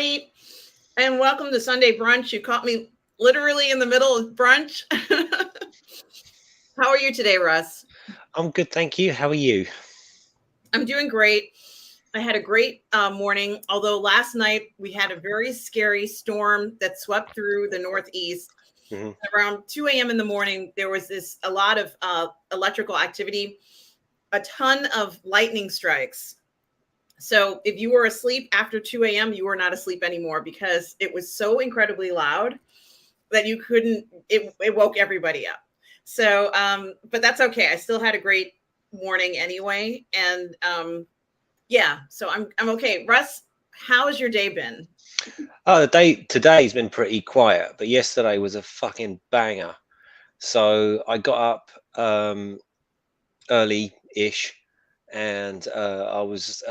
everybody, and welcome to Sunday Brunch. You caught me literally in the middle of brunch. How are you today, Russ? I'm good, thank you. How are you? I'm doing great. I had a great morning, although last night we had a very scary storm that swept through the Northeast. Mhm. Around 2 a.m. in the morning, there was a lot of electrical activity, a ton of lightning strikes. So if you were asleep after 2 a.m., you were not asleep anymore because it was so incredibly loud that you couldn't, it woke everybody up. So, but that's okay. I still had a great morning anyway. And yeah, so I'm okay. Russ, how has your day been? Oh, the day today's been pretty quiet, but yesterday was a fucking banger. So I got up early-ish, and I was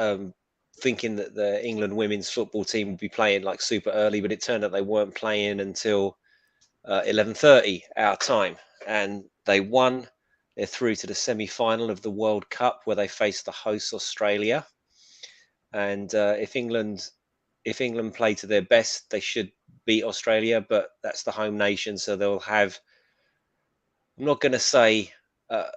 thinking that the England women's football team would be playing like super early, but it turned out they weren't playing until 11:30 our time, and they won. They're through to the semi-final of the World Cup, where they face the host Australia. And if England play to their best, they should beat Australia, but that's the home nation, so they'll have. I'm not going to say uh,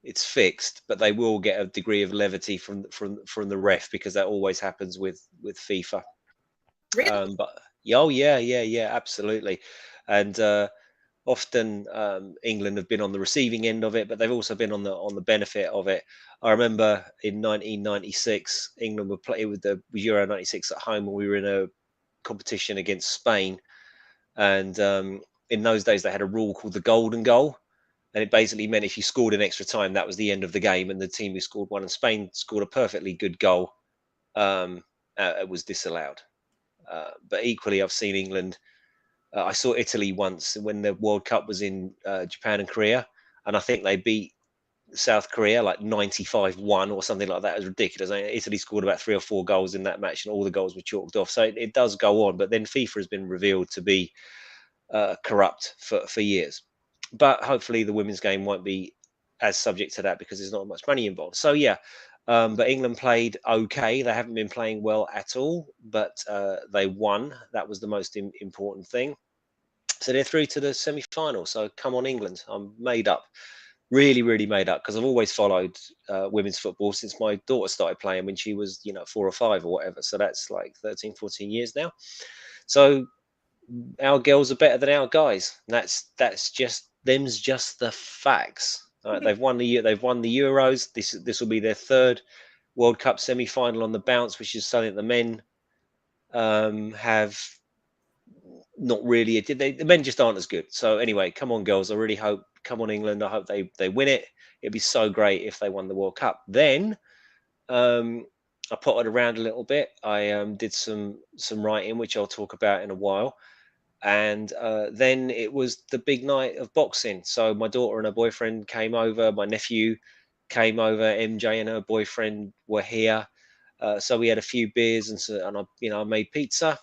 it's fixed, but they will get a degree of levity from the ref, because that always happens with FIFA. Really? But oh yeah, yeah, yeah, absolutely, and often England have been on the receiving end of it, but they've also been on the benefit of it. I remember in 1996, England were playing with the Euro '96 at home, and we were in a competition against Spain. And in those days, they had a rule called the golden goal, and it basically meant if you scored in extra time, that was the end of the game, and the team who scored one. And Spain scored a perfectly good goal. It was disallowed. But equally, I've seen England. I saw Italy once when the World Cup was in Japan and Korea, and I think they beat South Korea like 95-1 or something like that. It was ridiculous. I mean, Italy scored about 3 or 4 goals in that match, and all the goals were chalked off. So it does go on, but then FIFA has been revealed to be corrupt for years. But hopefully the women's game won't be as subject to that, because there's not much money involved. So yeah, but England played okay. They haven't been playing well at all, but they won. That was the most important thing. So they're through to the semi-final. So come on, England! I'm made up, really, really made up, because I've always followed women's football since my daughter started playing when she was, 4 or 5 or whatever. So that's like 13, 14 years now. So our girls are better than our guys. That's just the facts. They've won the Euros. This will be their third World Cup semi-final on the bounce, which is something the men have not really. The men just aren't as good. So anyway, come on, girls! I really hope. Come on, England! I hope they win it. It'd be so great if they won the World Cup. Then I potted around a little bit. I did some writing, which I'll talk about in a while. And then it was the big night of boxing. So my daughter and her boyfriend came over. My nephew came over. MJ and her boyfriend were here. So we had a few beers, and I made pizza.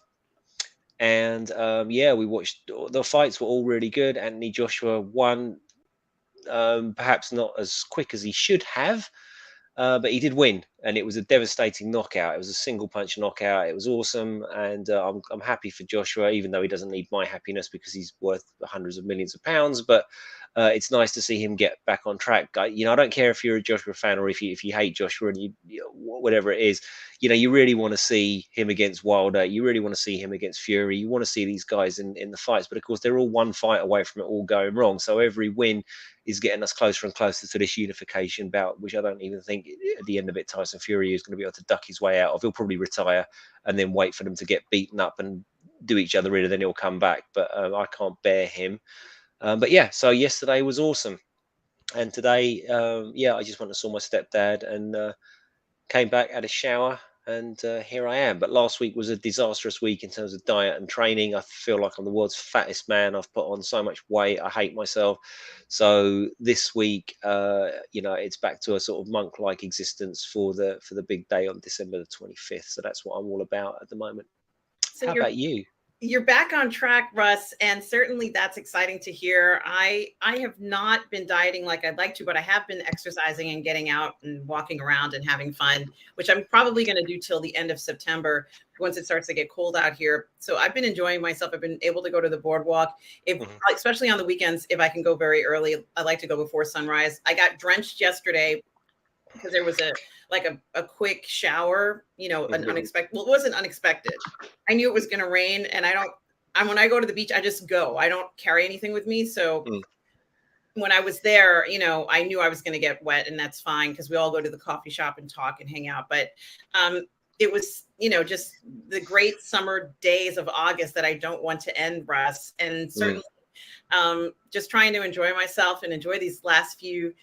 And yeah, we watched. The fights were all really good. Anthony Joshua won, perhaps not as quick as he should have, but he did win, and it was a devastating knockout. It was a single punch knockout. It was awesome, and I'm happy for Joshua, even though he doesn't need my happiness because he's worth hundreds of millions of pounds. But it's nice to see him get back on track. I don't care if you're a Joshua fan or if you hate Joshua, and whatever it is. You really want to see him against Wilder. You really want to see him against Fury. You want to see these guys in the fights, but of course they're all one fight away from it all going wrong. So every win is getting us closer and closer to this unification bout, which I don't even think at the end of it Tyson Fury is going to be able to duck his way out of. He'll probably retire and then wait for them to get beaten up and do each other in, and then he'll come back. But I can't bear him. But yeah, so yesterday was awesome. And today, yeah, I just went and saw my stepdad and came back, had a shower, and here I am. But last week was a disastrous week in terms of diet and training. I feel like I'm the world's fattest man. I've put on so much weight. I hate myself. So this week, it's back to a sort of monk-like existence for the big day on December the 25th. So that's what I'm all about at the moment. So How you're about you? You're back on track, Russ, and certainly that's exciting to hear. I have not been dieting like I'd like to, but I have been exercising and getting out and walking around and having fun, which I'm probably going to do till the end of September once it starts to get cold out here. So I've been enjoying myself. I've been able to go to the boardwalk, if Mhm. especially on the weekends, if I can go very early. I like to go before sunrise. I got drenched yesterday because there was a quick shower, an Mhm. unexpected. Well, it wasn't unexpected. I knew it was going to rain, and when I go to the beach, I just go. I don't carry anything with me, so Mm. when I was there, I knew I was going to get wet, and that's fine because we all go to the coffee shop and talk and hang out. But it was, just the great summer days of August that I don't want to end, Russ, and Mm. certainly just trying to enjoy myself and enjoy these last few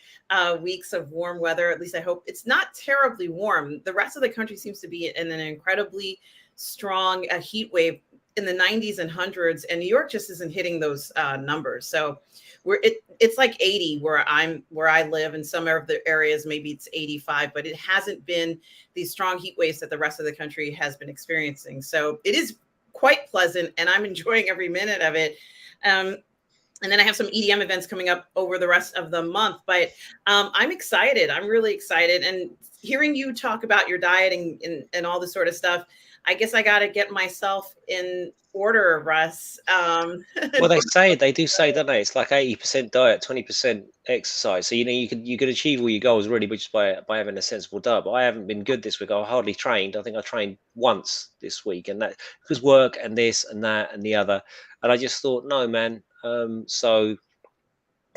weeks of warm weather. At least I hope it's not terribly warm. The rest of the country seems to be in an incredibly strong heat wave in the 90s and hundreds, and New York just isn't hitting those numbers. So it's like 80 where I live. In some of the areas, maybe it's 85, but it hasn't been these strong heat waves that the rest of the country has been experiencing. So it is quite pleasant, and I'm enjoying every minute of it. And then I have some EDM events coming up over the rest of the month. But I'm excited. I'm really excited. And hearing you talk about your diet and all this sort of stuff, I guess I got to get myself in order, Russ. Well, they do say, don't they? It's like 80% diet, 20% exercise. So you could achieve all your goals really just by having a sensible diet. But I haven't been good this week. I hardly trained. I think I trained once this week, and that because work and this and that and the other. And I just thought, no, man. So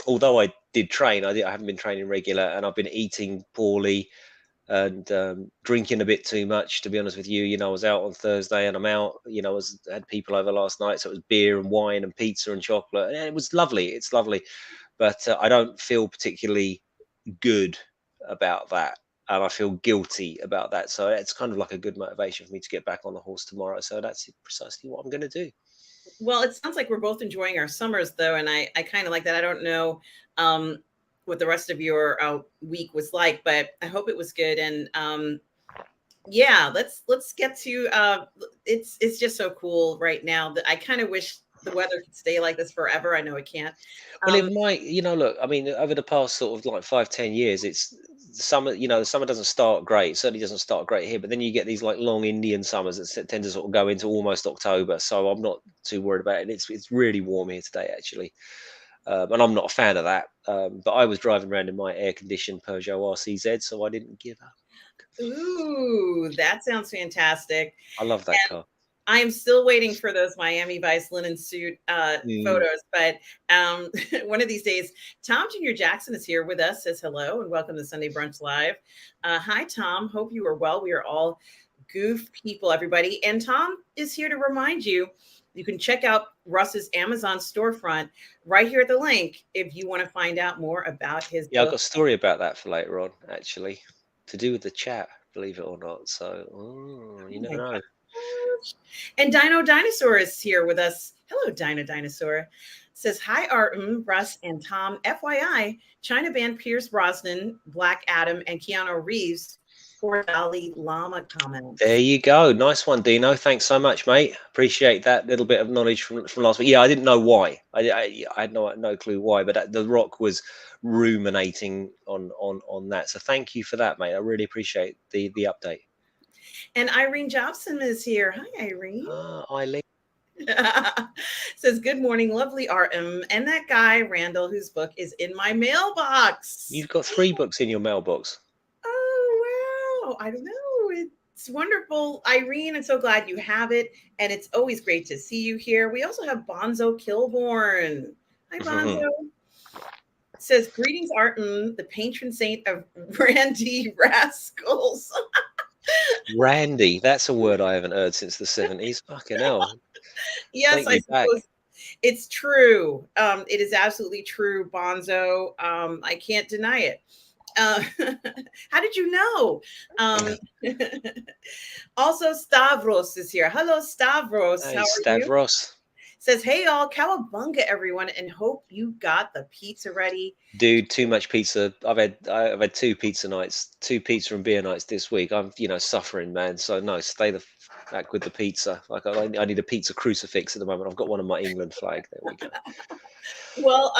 although I did train, I haven't been training regular, and I've been eating poorly and drinking a bit too much. To be honest with you, I was out on Thursday, and I'm out. Had people over last night, so it was beer and wine and pizza and chocolate, and it was lovely. It's lovely, but I don't feel particularly good about that, and I feel guilty about that. So it's kind of like a good motivation for me to get back on the horse tomorrow. So that's precisely what I'm going to do. Well, it sounds like we're both enjoying our summers, though, and I kind of like that. I don't know um, what the rest of your week was like, but I hope it was good. And yeah, let's get to it's just so cool right now that I kind of wish the weather could stay like this forever. I know it can't. Well, it Um, might, look, I mean, over the past sort of like 5, 10 years, it's the summer, the summer doesn't start great. It certainly doesn't start great here, but then you get these like long Indian summers that tend to sort of go into almost October. So I'm not too worried about it. It's really warm here today, actually. And I'm not a fan of that. But I was driving around in my air conditioned Peugeot RCZ, so I didn't give up. ooh, that sounds fantastic. I love that car. I am still waiting for those Miami Vice linen suit Mm. photos, but one of these days, Tom Junior Jackson is here with us. Says hello and welcome to Sunday Brunch Live. Hi, Tom. Hope you are well. We are all goof people, everybody. And Tom is here to remind you you can check out Russ's Amazon storefront right here at the link if you want to find out more about his Yeah, I've got book. a story about that for later on, actually, to do with the chat, believe it or not. So, you Oh never my know. gosh. And Dino Dinosaur is here with us. Hello, Dino Dinosaur. Says, hi, Artem, Russ, and Tom. FYI, China banned Pierce Brosnan, Black Adam, and Keanu Reeves for Dalai Lama There comments. you go. Nice one, Dino. Thanks so much, mate. Appreciate that little bit of knowledge from last week. Yeah, I didn't know why. I had no clue why, but The Rock was ruminating on that. So thank you for that, mate. I really appreciate the update. And Irene Jobson is here. Hi, Irene. Ah, Eileen, Says, good morning, lovely Artem. And that guy, Randall, whose book is in my mailbox. you've got 3 books in your mailbox. Oh, wow. I don't know. It's wonderful. Irene, I'm so glad you have it. And it's always great to see you here. We also have Bonzo Kilborn. Hi, Bonzo. Says, greetings, Arton, the patron saint of Randy Rascals. Randy, that's a word I haven't heard since the 70s. Fucking hell. Yes, Take I me back. suppose it's true. It is absolutely true, Bonzo. I can't deny it. Uh, how did you know? Um, also, Stavros is here. Hello, Stavros. How Hey, are you? Stavros. Says, hey, all, cowabunga, everyone, and hope you got the pizza ready. Dude, too much pizza. I've had 2 pizza nights, 2 pizza and beer nights this week. I'm suffering, man. So no, stay the back with the pizza. Like I need a pizza crucifix at the moment. I've got one on my England flag. There we go. Well,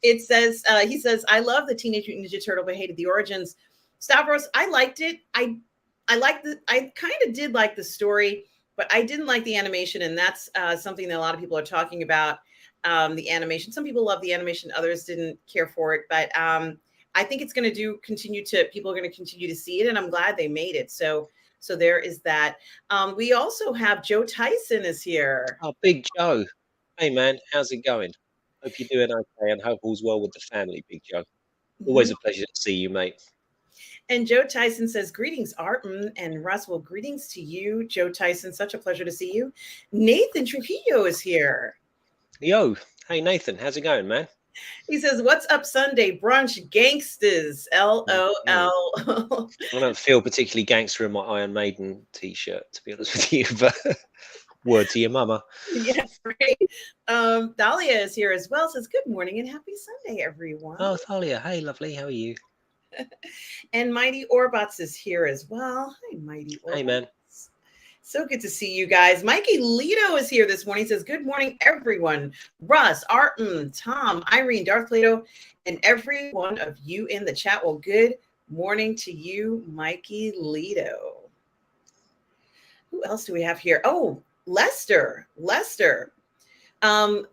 it says he says, I love the Teenage Mutant Ninja Turtle, but hated the origins. Stavros, I liked it. I kind of did like the story, but I didn't like the animation, and that's something that a lot of people are talking about. The animation. Some people love the animation, others didn't care for it, but I think it's going to people are going to continue to see it, and I'm glad they made it. So there is that. We also have Joe Tyson is here. Oh, Big Joe. Hey, man. How's it going? Hope you're doing okay and hope all's well with the family, Big Joe. Always Mhm. a pleasure to see you, mate. And Joe Tyson says, greetings, Artem and Russ. Well, greetings to you, Joe Tyson. Such a pleasure to see you. Nathan Trujillo is here. Yo. Hey, Nathan. How's it going, man? He says, what's up, Sunday brunch gangsters? LOL. I don't feel particularly gangster in my Iron Maiden t-shirt, to be honest with you, but word to your mama. Yes, right. Dahlia is here as well. Says, good morning and happy Sunday, everyone. Oh, Thalia. Hey, lovely. How are you? And Mighty Orbats is here as well. Hi, Mighty Orbats. Hey, man. So good to see you guys. Mikey Lito is here this morning. He says, good morning, everyone. Russ, Artem, Tom, Irene, Darth Plato, and every one of you in the chat. Well, good morning to you, Mikey Lito. Who else do we have here? Oh, Lester. Lester. San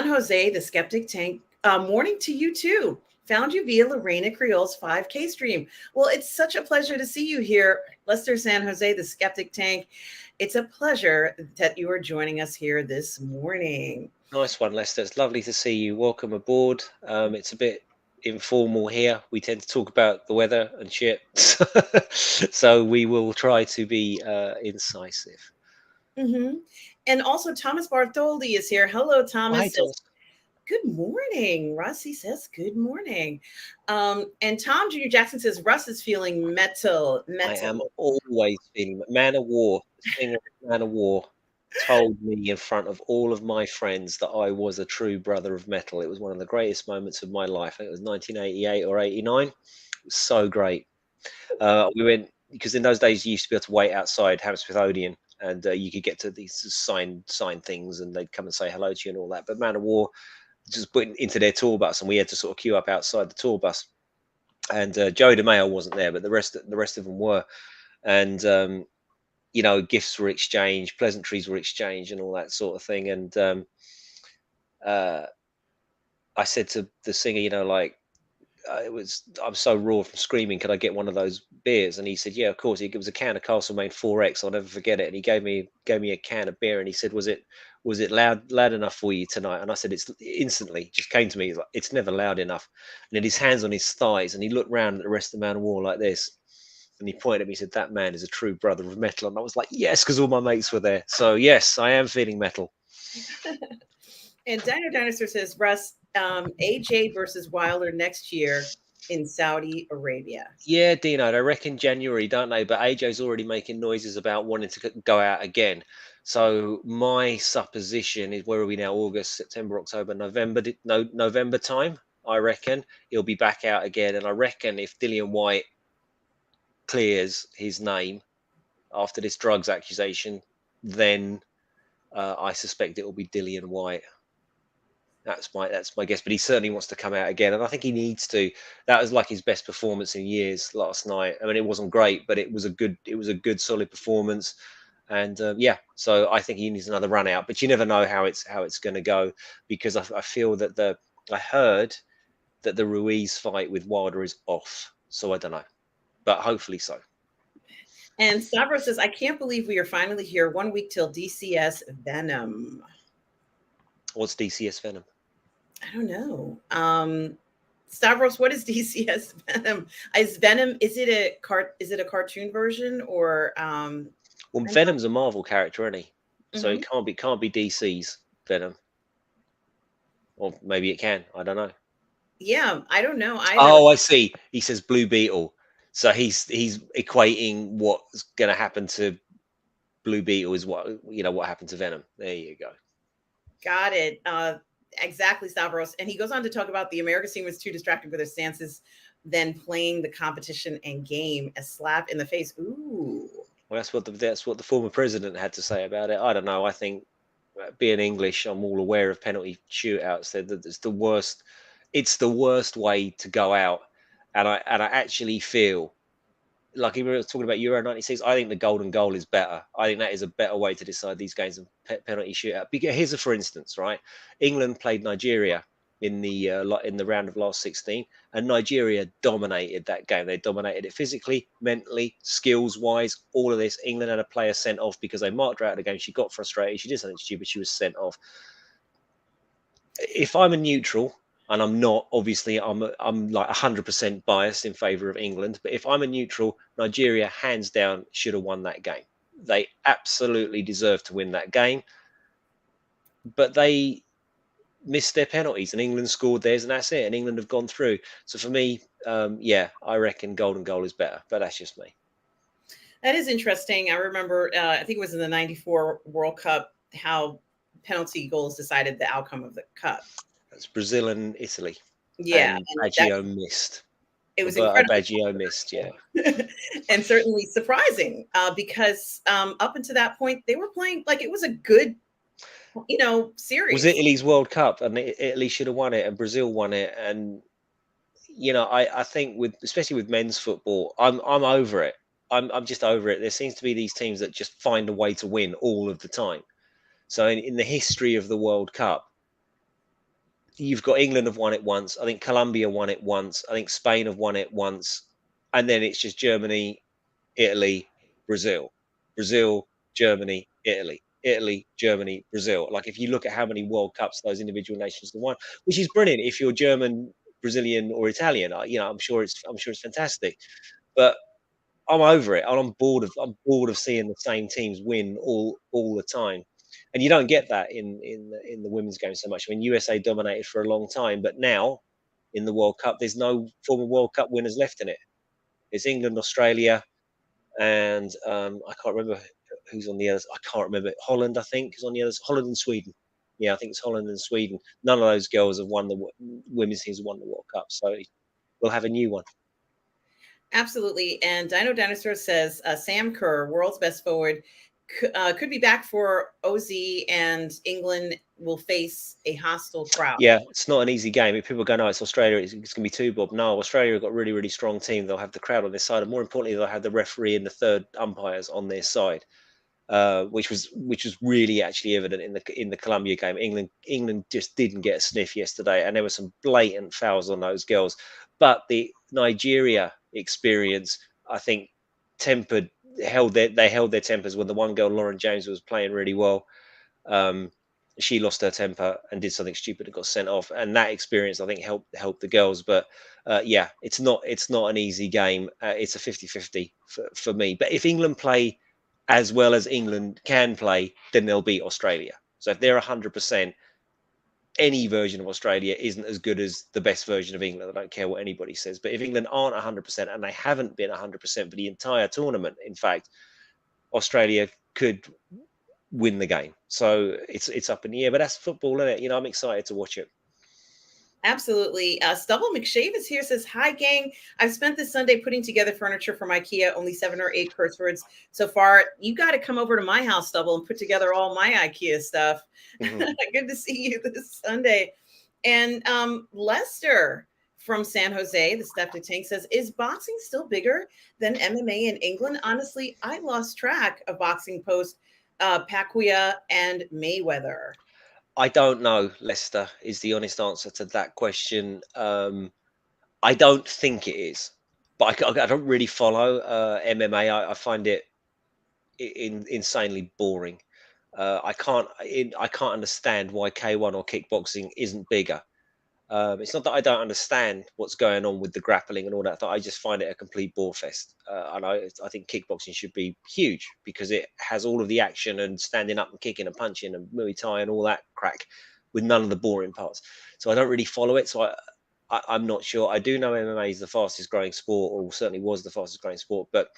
Jose, the Skeptic Tank. Morning to you too. Found you via Lorena Creole's 5K stream. Well, it's such a pleasure to see you here, Lester San Jose, the Skeptic Tank. It's a pleasure that you are joining us here this morning. Nice one, Lester. It's lovely to see you. Welcome aboard. It's a bit informal here. We tend to talk about the weather and shit. So we will try to be incisive. Mm-hmm. And also Thomas Bartholdi is here. Hello, Thomas. Hi, Thomas. Good morning. Russie says good morning. And Tom Jr. Jackson says Russ is feeling metal. I am always feeling Man of War. The singer of Man of War told me in front of all of my friends that I was a true brother of metal. It was one of the greatest moments of my life. I think it was 1988 or 89. It was so great. We went because in those days you used to be able to wait outside Hammersmith Odeon, and you could get to these sign things, and they'd come and say hello to you and all that. But Man of War just put into their tour bus, and we had to sort of queue up outside the tour bus. And Joey DeMaio wasn't there, but the rest of them were. And you know, gifts were exchanged, pleasantries were exchanged, and all that sort of thing. And I said to the singer, you know, like, I'm so raw from screaming, could I get one of those beers? And he said, yeah, of course. It was a can of Castlemaine 4X. I'll never forget it. And he gave me a can of beer, and he said, was it loud enough for you tonight? And I said, it's instantly just came to me, like, it's never loud enough. And then his hands on his thighs, and he looked round at the rest of the Man of War like this, and he pointed at me and said, that man is a true brother of metal. And I was like, yes, because all my mates were there. So yes, I am feeling metal. And Dino Dinosaur says, Russ, AJ versus Wilder next year in Saudi Arabia. Yeah, Dino, I reckon January, don't they? But AJ's already making noises about wanting to go out again. So my supposition is, where are we now? August, September, October, November. November time, I reckon he'll be back out again. And I reckon if Dillian White clears his name after this drugs accusation, then I suspect it will be Dillian White. That's my guess, but he certainly wants to come out again, and I think he needs to. That was like his best performance in years last night. I mean, it wasn't great, but it was a good solid performance, and yeah. So I think he needs another run out, but you never know how it's going to go, because I feel that I heard that the Ruiz fight with Wilder is off, so I don't know, but hopefully so. And Stavros says, I can't believe we are finally here 1 week till DCS Venom. What's DCS Venom? I don't know. Stavros, what is DCS Venom? Is it a cartoon version, or well, Venom's a Marvel character, isn't he? So it can't be DC's Venom. Or maybe it can. I don't know. Yeah, I don't know. Oh, I see. He says Blue Beetle. So he's equating what's going to happen to Blue Beetle is what happened to Venom. There you go. Got it. Exactly, Stavros. And he goes on to talk about the America scene was too distracted with their stances than playing the competition and game. A slap in the face. Ooh. Well, that's what the former president had to say about it. I don't know. I think being English, I'm all aware of penalty shootouts. That it's the worst. It's the worst way to go out, and I actually feel like we were talking about Euro '96. I think the golden goal is better. I think that is a better way to decide these games than penalty shootout. Because here's a for instance, right? England played Nigeria in the round of last 16, and Nigeria dominated that game. They dominated it physically, mentally, skills wise, all of this. England had a player sent off because they marked her out of the game. She got frustrated. She did something stupid. She was sent off. If I'm a neutral, and I'm not, obviously, I'm like 100% biased in favour of England. But if I'm a neutral, Nigeria hands down should have won that game. They absolutely deserve to win that game, but they missed their penalties, and England scored theirs, and that's it. And England have gone through. So for me, yeah, I reckon golden goal is better, but that's just me. That is interesting. I remember, I think it was in the '94 World Cup, how penalty goals decided the outcome of the cup. That's Brazil and Italy, Yeah, and and Baggio missed. it was Roberto incredible. Baggio missed, yeah. And certainly surprising, because up until that point, they were playing like it was a good, Was series. Italy's World Cup, and Italy should have won it, and Brazil won it, and I think especially with men's football, I'm over it. I'm just over it. There seems to be these teams that just find a way to win all of the time. So in the history of the World Cup, you've got England have won it once. I think Colombia won it once. I think Spain have won it once, and then it's just Germany, Italy, Brazil, Brazil, Germany, Italy, Italy, Germany, Brazil. Like if you look at how many World Cups those individual nations have won, which is brilliant if you're German, Brazilian, or Italian. I'm sure it's fantastic, but I'm over it. I'm bored of seeing the same teams win all the time, and you don't get that in the women's game so much. I mean, USA dominated for a long time, but now in the World Cup, there's no former World Cup winners left in it. It's England, Australia, and I can't remember who's on the others. I can't remember. Holland, I think, is on the others. Holland and Sweden. Yeah, I think it's Holland and Sweden. None of those girls have won the women's teams have won the World Cup, so we'll have a new one. Absolutely. And Dino Dinosaur says Sam Kerr, world's best forward, could be back for OZ, and England will face a hostile crowd. Yeah, it's not an easy game. If people go, no, it's Australia, it's going to be two bob. No, Australia have got a really, really strong team. They'll have the crowd on their side, and more importantly, they'll have the referee and the third umpires on their side. Which was really actually evident in the Colombia game. England just didn't get a sniff yesterday, and there were some blatant fouls on those girls. But the Nigeria experience, I think, held their tempers when the one girl, Lauren James, was playing really well. She lost her temper and did something stupid and got sent off, and that experience I think helped the girls. But yeah, it's not an easy game. It's a 50-50 for me. But if England play as well as England can play, then they'll beat Australia. So if they're 100%, any version of Australia isn't as good as the best version of England. I don't care what anybody says. But if England aren't 100%, and they haven't been 100% for the entire tournament, in fact, Australia could win the game. So it's up in the air. But that's football, isn't it? I'm excited to watch it. Absolutely. Stubble McShavis here says, "Hi, gang. I've spent this Sunday putting together furniture from IKEA. Only 7 or 8 curse words so far. You got to come over to my house, Stubble, and put together all my IKEA stuff." Mm-hmm. Good to see you this Sunday. And Lester from San Jose, the Skeptic Tank, says, "Is boxing still bigger than MMA in England? Honestly, I lost track of boxing post Pacquiao and Mayweather." I don't know, Lester, is the honest answer to that question. I don't think it is, but I don't really follow MMA. I find it insanely boring. I can't understand why K1 or kickboxing isn't bigger. It's not that I don't understand what's going on with the grappling and all that. I just find it a complete bore fest. And I think kickboxing should be huge because it has all of the action and standing up and kicking and punching and Muay Thai and all that crack with none of the boring parts. So I don't really follow it. So I'm not sure. I do know MMA is the fastest growing sport, or certainly was the fastest growing sport. But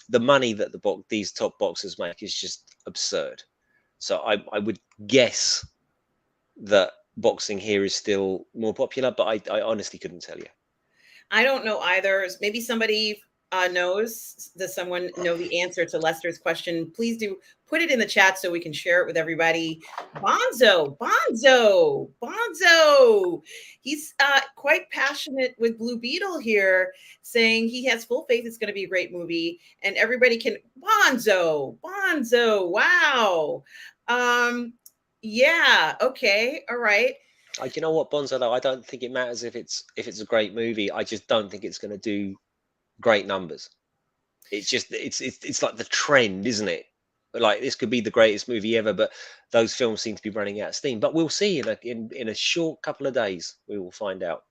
the money that these top boxers make is just absurd. So I would guess that boxing here is still more popular, but I honestly couldn't tell you. I don't know either. Maybe somebody knows. Does someone know the answer to Lester's question? Please do put it in the chat so we can share it with everybody. Bonzo. He's quite passionate with Blue Beetle here, saying he has full faith it's going to be a great movie, and everybody can Bonzo. Wow. Yeah. Okay. All right. You know what, Bonzo, though, I don't think it matters if it's a great movie. I just don't think it's going to do great numbers. It's just it's like the trend, isn't it? Like this could be the greatest movie ever, but those films seem to be running out of steam. But we'll see in a short couple of days. We will find out.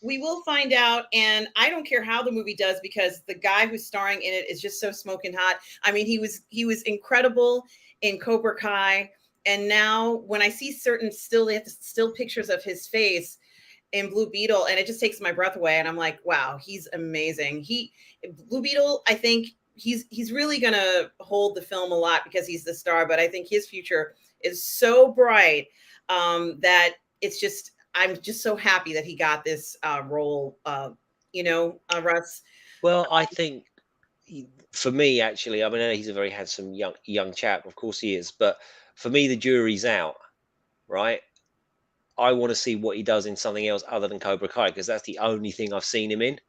We will find out, and I don't care how the movie does because the guy who's starring in it is just so smoking hot. I mean, he was incredible in Cobra Kai, and now when I see certain still pictures of his face in Blue Beetle, and it just takes my breath away, and I'm like, wow, he's amazing. Blue Beetle, I think he's really gonna hold the film a lot because he's the star, but I think his future is so bright that it's just I'm just so happy that he got this role. Russ. Well, I think for me, actually, I mean, he's a very handsome young chap. Of course, he is. But for me, the jury's out. Right? I want to see what he does in something else other than Cobra Kai because that's the only thing I've seen him in.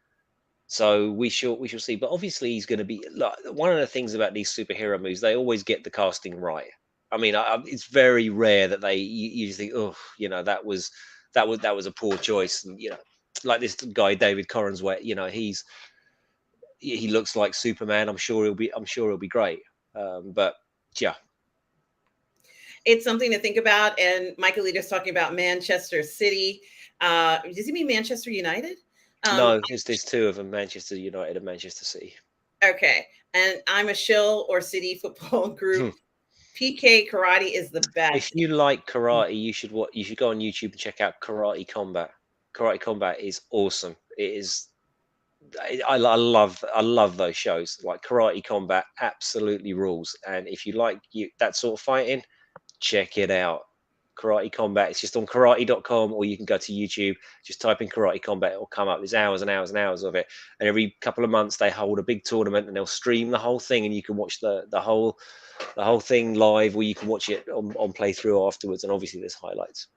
So we shall see. But obviously, he's going to be like one of the things about these superhero movies. They always get the casting right. I mean, it's very rare that you think, oh, that was a poor choice. And, like this guy David Corenswet, he looks like Superman. I'm sure he'll be great. But yeah, It's something to think about. And Michael Leader's talking about Manchester City. Does he mean Manchester United? no, there's two of them: Manchester United and Manchester City. Okay. And I'm a shill or city football group. PK karate is the best. If you like karate, you should go on YouTube and check out Karate Combat. Karate Combat is awesome. It is. I love those shows. Like Karate Combat absolutely rules. And if you like that sort of fighting, check it out. Karate Combat. It's just on karate.com, or you can go to YouTube, just type in Karate Combat, it'll come up. There's hours and hours and hours of it. And every couple of months they hold a big tournament and they'll stream the whole thing, and you can watch the whole thing live, or you can watch it on playthrough afterwards. And obviously there's highlights.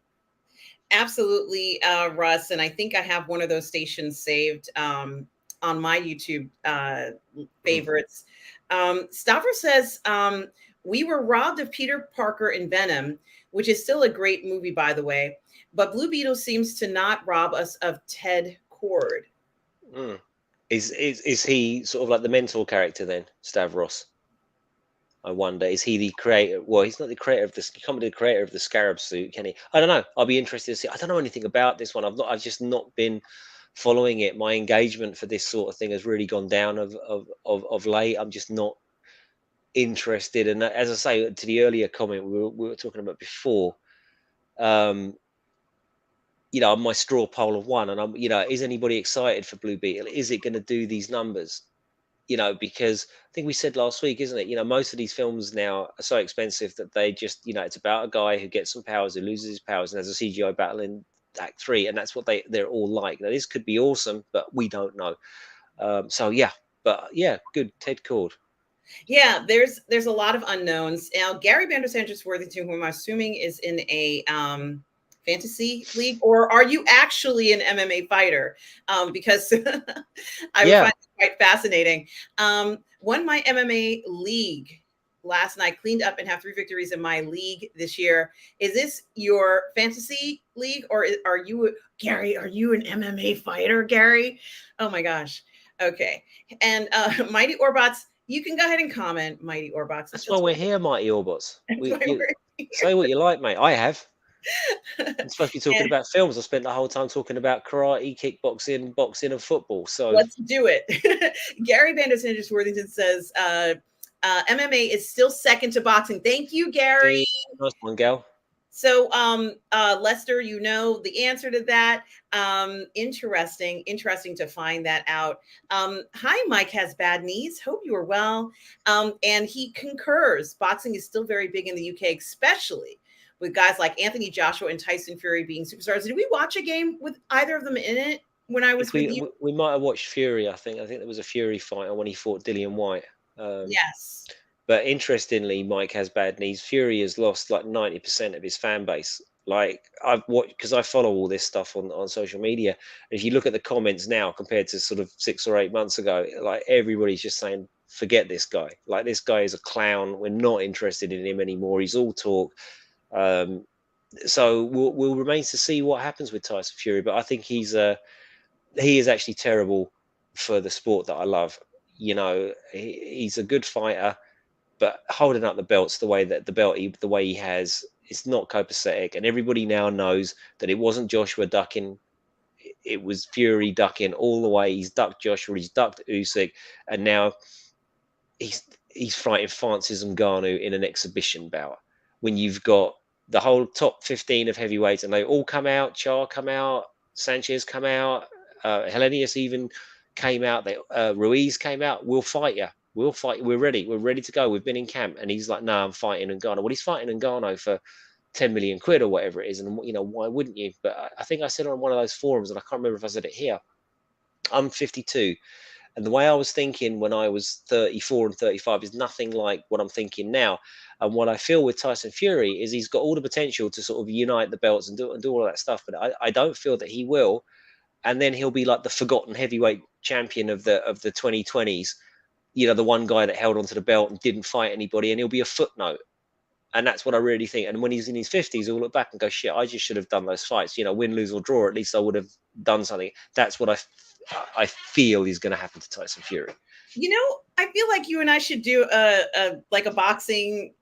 Absolutely, Russ. And I think I have one of those stations saved on my YouTube favorites. Stavros says, we were robbed of Peter Parker in Venom, which is still a great movie, by the way. But Blue Beetle seems to not rob us of Ted Cord. Is he sort of like the mentor character then, Stavros? I wonder, is he the creator? Well, he's not the creator of this. He can't be the creator of the Scarab suit, can he? I don't know. I'll be interested to see. I don't know anything about this one. I've just not been following it. My engagement for this sort of thing has really gone down of late. I'm just not interested. And as I say, to the earlier comment we were talking about before, my straw poll of one, and is anybody excited for Blue Beetle? Is it going to do these numbers? Because I think we said last week, isn't it? Most of these films now are so expensive that they just, it's about a guy who gets some powers, who loses his powers, and has a CGI battle in Act 3, and that's what they're all like. Now, this could be awesome, but we don't know. Good. Ted Cord. Yeah, there's a lot of unknowns. Now, Gary Bandersanders Worthington, who I'm assuming is in a fantasy league, or are you actually an MMA fighter? Because I would find it quite fascinating. Won my MMA league last night, cleaned up and have 3 victories in my league this year. Is this your fantasy league, or are you, Gary, are you an MMA fighter, Gary? Oh my gosh. Okay. And Mighty Orbots, you can go ahead and comment, Mighty Orbots. That's why we're here, Mighty Orbots. Say what you like, mate. I have. I'm supposed to be talking about films. I spent the whole time talking about karate, kickboxing, boxing, and football. So let's do it. Gary Bandersanders Worthington says MMA is still second to boxing. Thank you, Gary. Nice one, gal. So, Lester, the answer to that. Interesting to find that out. Hi, Mike has bad knees. Hope you are well. And he concurs. Boxing is still very big in the UK, especially with guys like Anthony Joshua and Tyson Fury being superstars. Did we watch a game with either of them in it? when I was If with you. we might have watched Fury, I think there was a Fury fight when he fought Dillian White. Um, Yes. but interestingly, Mike has bad knees. Fury has lost like 90% of his fan base. Like I've watched because I follow all this stuff on social media. And if you look at the comments now compared to sort of 6 or 8 months ago, like everybody's just saying, forget this guy. Like this guy is a clown. We're not interested in him anymore. He's all talk. Um, so we'll remain to see what happens with Tyson Fury. But I think he is actually terrible for the sport that I love. You know, he's a good fighter, but holding up the belts the way he has, it's not copacetic. And everybody now knows that it wasn't Joshua ducking; it was Fury ducking all the way. He's ducked Joshua, he's ducked Usyk, and now he's fighting Francis Ngannou in an exhibition bout. When you've got the whole top 15 of heavyweights, and they all come out, Char come out, Sanchez come out, Hellenius even came out, Ruiz came out. We'll fight you. We'll fight. We're ready. We're ready to go. We've been in camp. And he's like, no, I'm fighting Ngannou. Well, he's fighting Ngannou for 10 million quid or whatever it is. And, you know, why wouldn't you? But I think I said on one of those forums, and I can't remember if I said it here, I'm 52. And the way I was thinking when I was 34 and 35 is nothing like what I'm thinking now. And what I feel with Tyson Fury is he's got all the potential to sort of unite the belts and do all of that stuff. But I don't feel that he will. And then he'll be like the forgotten heavyweight champion of the 2020s. You know, the one guy that held onto the belt and didn't fight anybody, and he'll be a footnote. And that's what I really think. And when he's in his 50s, he'll look back and go, shit, I just should have done those fights. You know, win, lose, or draw. At least I would have done something. That's what I feel is going to happen to Tyson Fury. You know, I feel like you and I should do a boxing,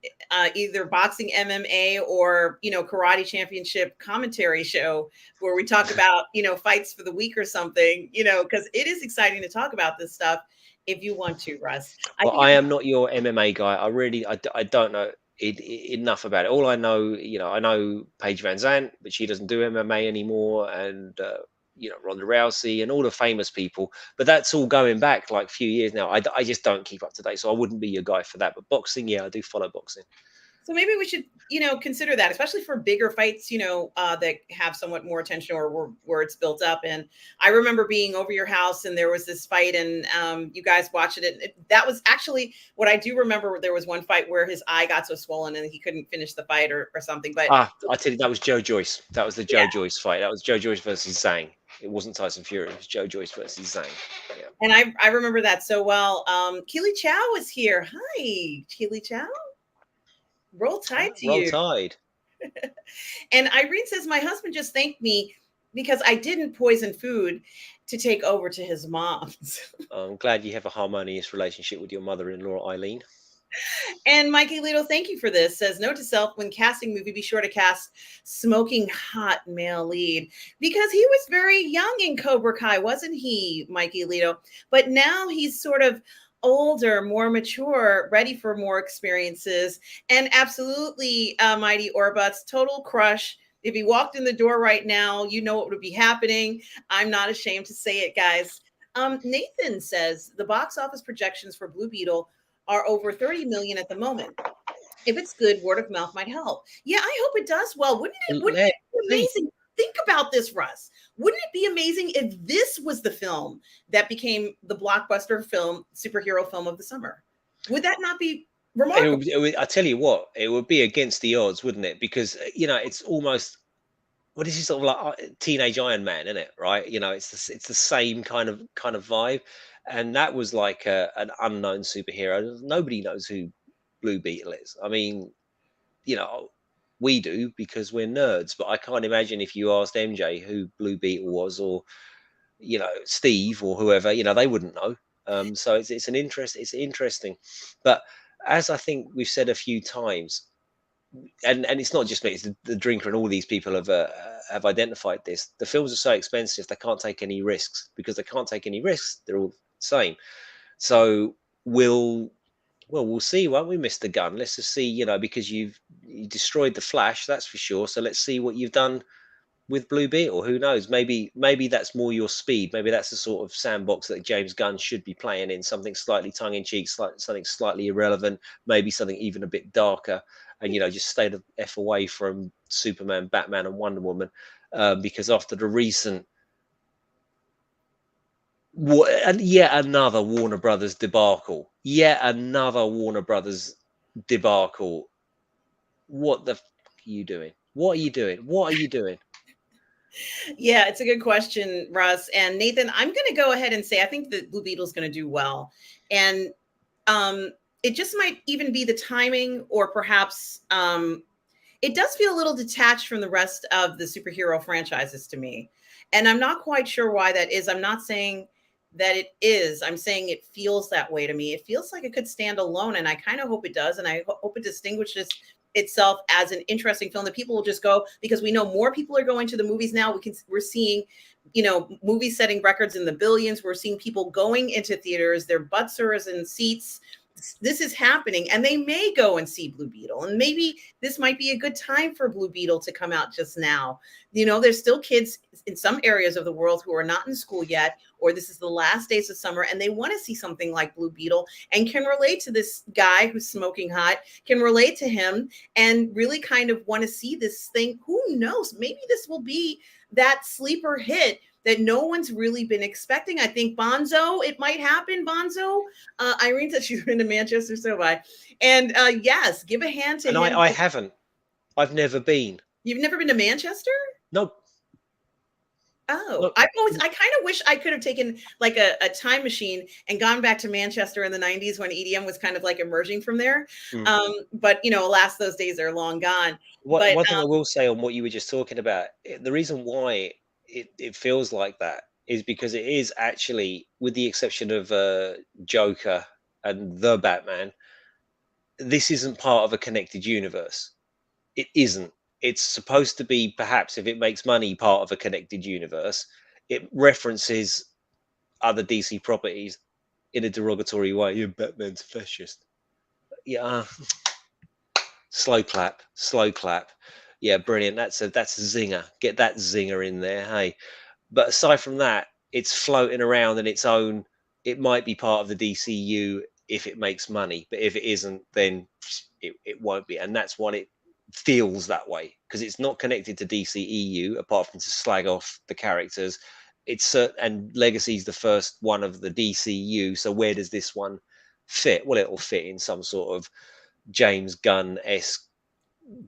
either boxing MMA or, you know, karate championship commentary show where we talk about, you know, fights for the week or something, you know, because it is exciting to talk about this stuff if you want to, Russ. Well, I am not your MMA guy. I don't know enough about it. All I know, you know, I know Paige Van Zandt, but she doesn't do MMA anymore, and you know, Ronda Rousey and all the famous people. But that's all going back like a few years now. I just don't keep up to date, so I wouldn't be your guy for that. But boxing, yeah, I do follow boxing. So maybe we should, you know, consider that, especially for bigger fights, you know, that have somewhat more attention or where it's built up. And I remember being over your house and there was this fight and you guys watched it. That was actually what I do remember. There was one fight where his eye got so swollen and he couldn't finish the fight or something. But I tell you, that was Joe Joyce. That was the Joe yeah. Joyce fight. That was Joe Joyce versus Zhang. It wasn't Tyson Fury. It was Joe Joyce versus Zhang. Yeah. And I remember that so well. Keely Chow was here. Hi, Keely Chow. Roll Tide to Roll you. Tide. And Irene says, my husband just thanked me because I didn't poison food to take over to his mom's. I'm glad you have a harmonious relationship with your mother-in-law, Eileen. And Mikey Lito, thank you for this. Says, note to self, when casting movie, be sure to cast smoking hot male lead. Because he was very young in Cobra Kai, wasn't he, Mikey Lito? But now he's sort of older, more mature, ready for more experiences. And absolutely, Mighty Orbuts, total crush. If he walked in the door right now, you know what would be happening. I'm not ashamed to say it, guys. Nathan says the box office projections for Blue Beetle are over 30 million at the moment. If it's good, word of mouth might help. Yeah, I hope it does well. Wouldn't it be amazing? Think about this, Russ. Wouldn't it be amazing if this was the film that became the blockbuster film, superhero film of the summer? Would that not be remarkable? I tell you what, it would be against the odds, wouldn't it? Because you know, it's almost what is he sort of like teenage Iron Man, isn't it? Right? You know, it's the same kind of vibe, and that was like an unknown superhero. Nobody knows who Blue Beetle is. I mean, you know, we do because we're nerds, but I can't imagine if you asked MJ who Blue Beetle was, or you know, Steve or whoever, you know, they wouldn't know. So it's interesting, but as I think we've said a few times, and it's not just me, it's the drinker and all these people have identified this. The films are so expensive they can't take any risks. Because they can't take any risks, they're all the same. So we'll see, won't we, Mr. Gunn? Let's just see, you know, because you destroyed the Flash, that's for sure. So let's see what you've done with Blue Beetle. Who knows? Maybe that's more your speed. Maybe that's the sort of sandbox that James Gunn should be playing in. Something slightly tongue in cheek, something slightly irrelevant, maybe something even a bit darker. And you know, just stay the f away from Superman, Batman, and Wonder Woman, because after the recent What, and yet another Warner Brothers debacle. Yet another Warner Brothers debacle. What the are you doing? What are you doing? What are you doing? Yeah, it's a good question, Russ. And Nathan, I'm going to go ahead and say I think that Blue Beetle's going to do well. And um, it just might even be the timing, or perhaps it does feel a little detached from the rest of the superhero franchises to me. And I'm not quite sure why that is. I'm not saying that it is. I'm saying it feels that way to me. It feels like it could stand alone, and I kind of hope it does. And I hope it distinguishes itself as an interesting film that people will just go, because we know more people are going to the movies now. We're seeing, movies setting records in the billions. We're seeing people going into theaters, their butts are in seats. This is happening, and they may go and see Blue Beetle, and maybe this might be a good time for Blue Beetle to come out just now. There's still kids in some areas of the world who are not in school yet, or this is the last days of summer, and they want to see something like Blue Beetle and can relate to this guy who's smoking hot, can relate to him, and really kind of want to see this thing. Who knows? Maybe this will be that sleeper hit that no one's really been expecting. I think Bonzo, it might happen. Bonzo, Irene said she's been to Manchester, so have I. And yes, give a hand to And him. I haven't. I've never been. You've never been to Manchester? Nope. Oh, Nope. I kind of wish I could have taken like a time machine and gone back to Manchester in the 90s when EDM was kind of like emerging from there. Mm. But alas, those days are long gone. What But one thing I will say on what you were just talking about, the reason why it feels like that is because it is actually, with the exception of Joker and the Batman, this isn't part of a connected universe. It isn't. It's supposed to be, perhaps, if it makes money, part of a connected universe. It references other DC properties in a derogatory way. Yeah, Batman's fascist. Yeah, slow clap, slow clap. Yeah, brilliant. That's a zinger. Get that zinger in there. Hey, but aside from that, it's floating around in its own. It might be part of the DCU if it makes money, but if it isn't, then it won't be. And that's what it feels that way, because it's not connected to DCEU apart from to slag off the characters. And Legacy's the first one of the DCU. So where does this one fit? Well, it'll fit in some sort of James Gunn-esque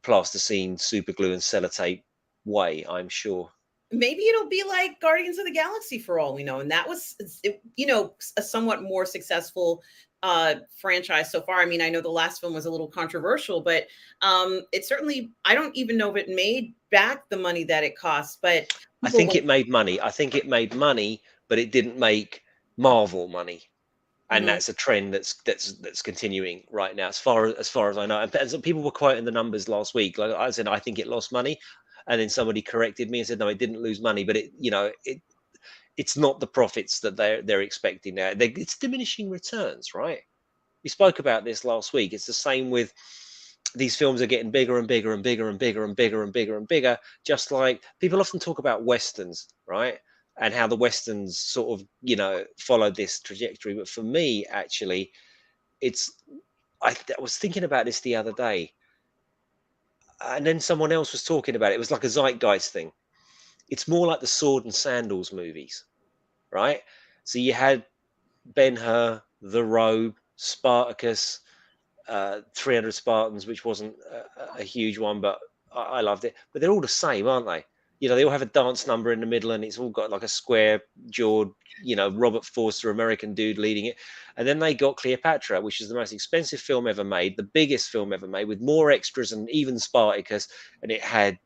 plasticine, super glue, and sellotape way, I'm sure. maybe it'll be like Guardians of the Galaxy for all we know. And that was, a somewhat more successful franchise so far. I mean, I know the last film was a little controversial, but it certainly, I don't even know if it made back the money that it cost, but I people think went. it made money. I think it made money, but it didn't make Marvel money. And Mhm. that's a trend that's continuing right now, as far as I know. And people were quoting the numbers last week. Like I said, I think it lost money, and then somebody corrected me and said, no, it didn't lose money, but it's not the profits that they're expecting now. It's diminishing returns, right? We spoke about this last week. It's the same with these films are getting bigger and bigger and bigger and bigger and bigger and bigger and bigger. Just like people often talk about westerns, right? And how the westerns sort of, followed this trajectory. But for me, actually, it's I was thinking about this the other day, and then someone else was talking about it. It was like a zeitgeist thing. It's more like the Sword and Sandals movies, right? So you had Ben-Hur, The Robe, Spartacus, 300 Spartans, which wasn't a huge one, but I loved it. But they're all the same, aren't they? They all have a dance number in the middle, and it's all got like a square jawed, Robert Forster, American dude leading it. And then they got Cleopatra, which is the most expensive film ever made, the biggest film ever made, with more extras than even Spartacus. And it had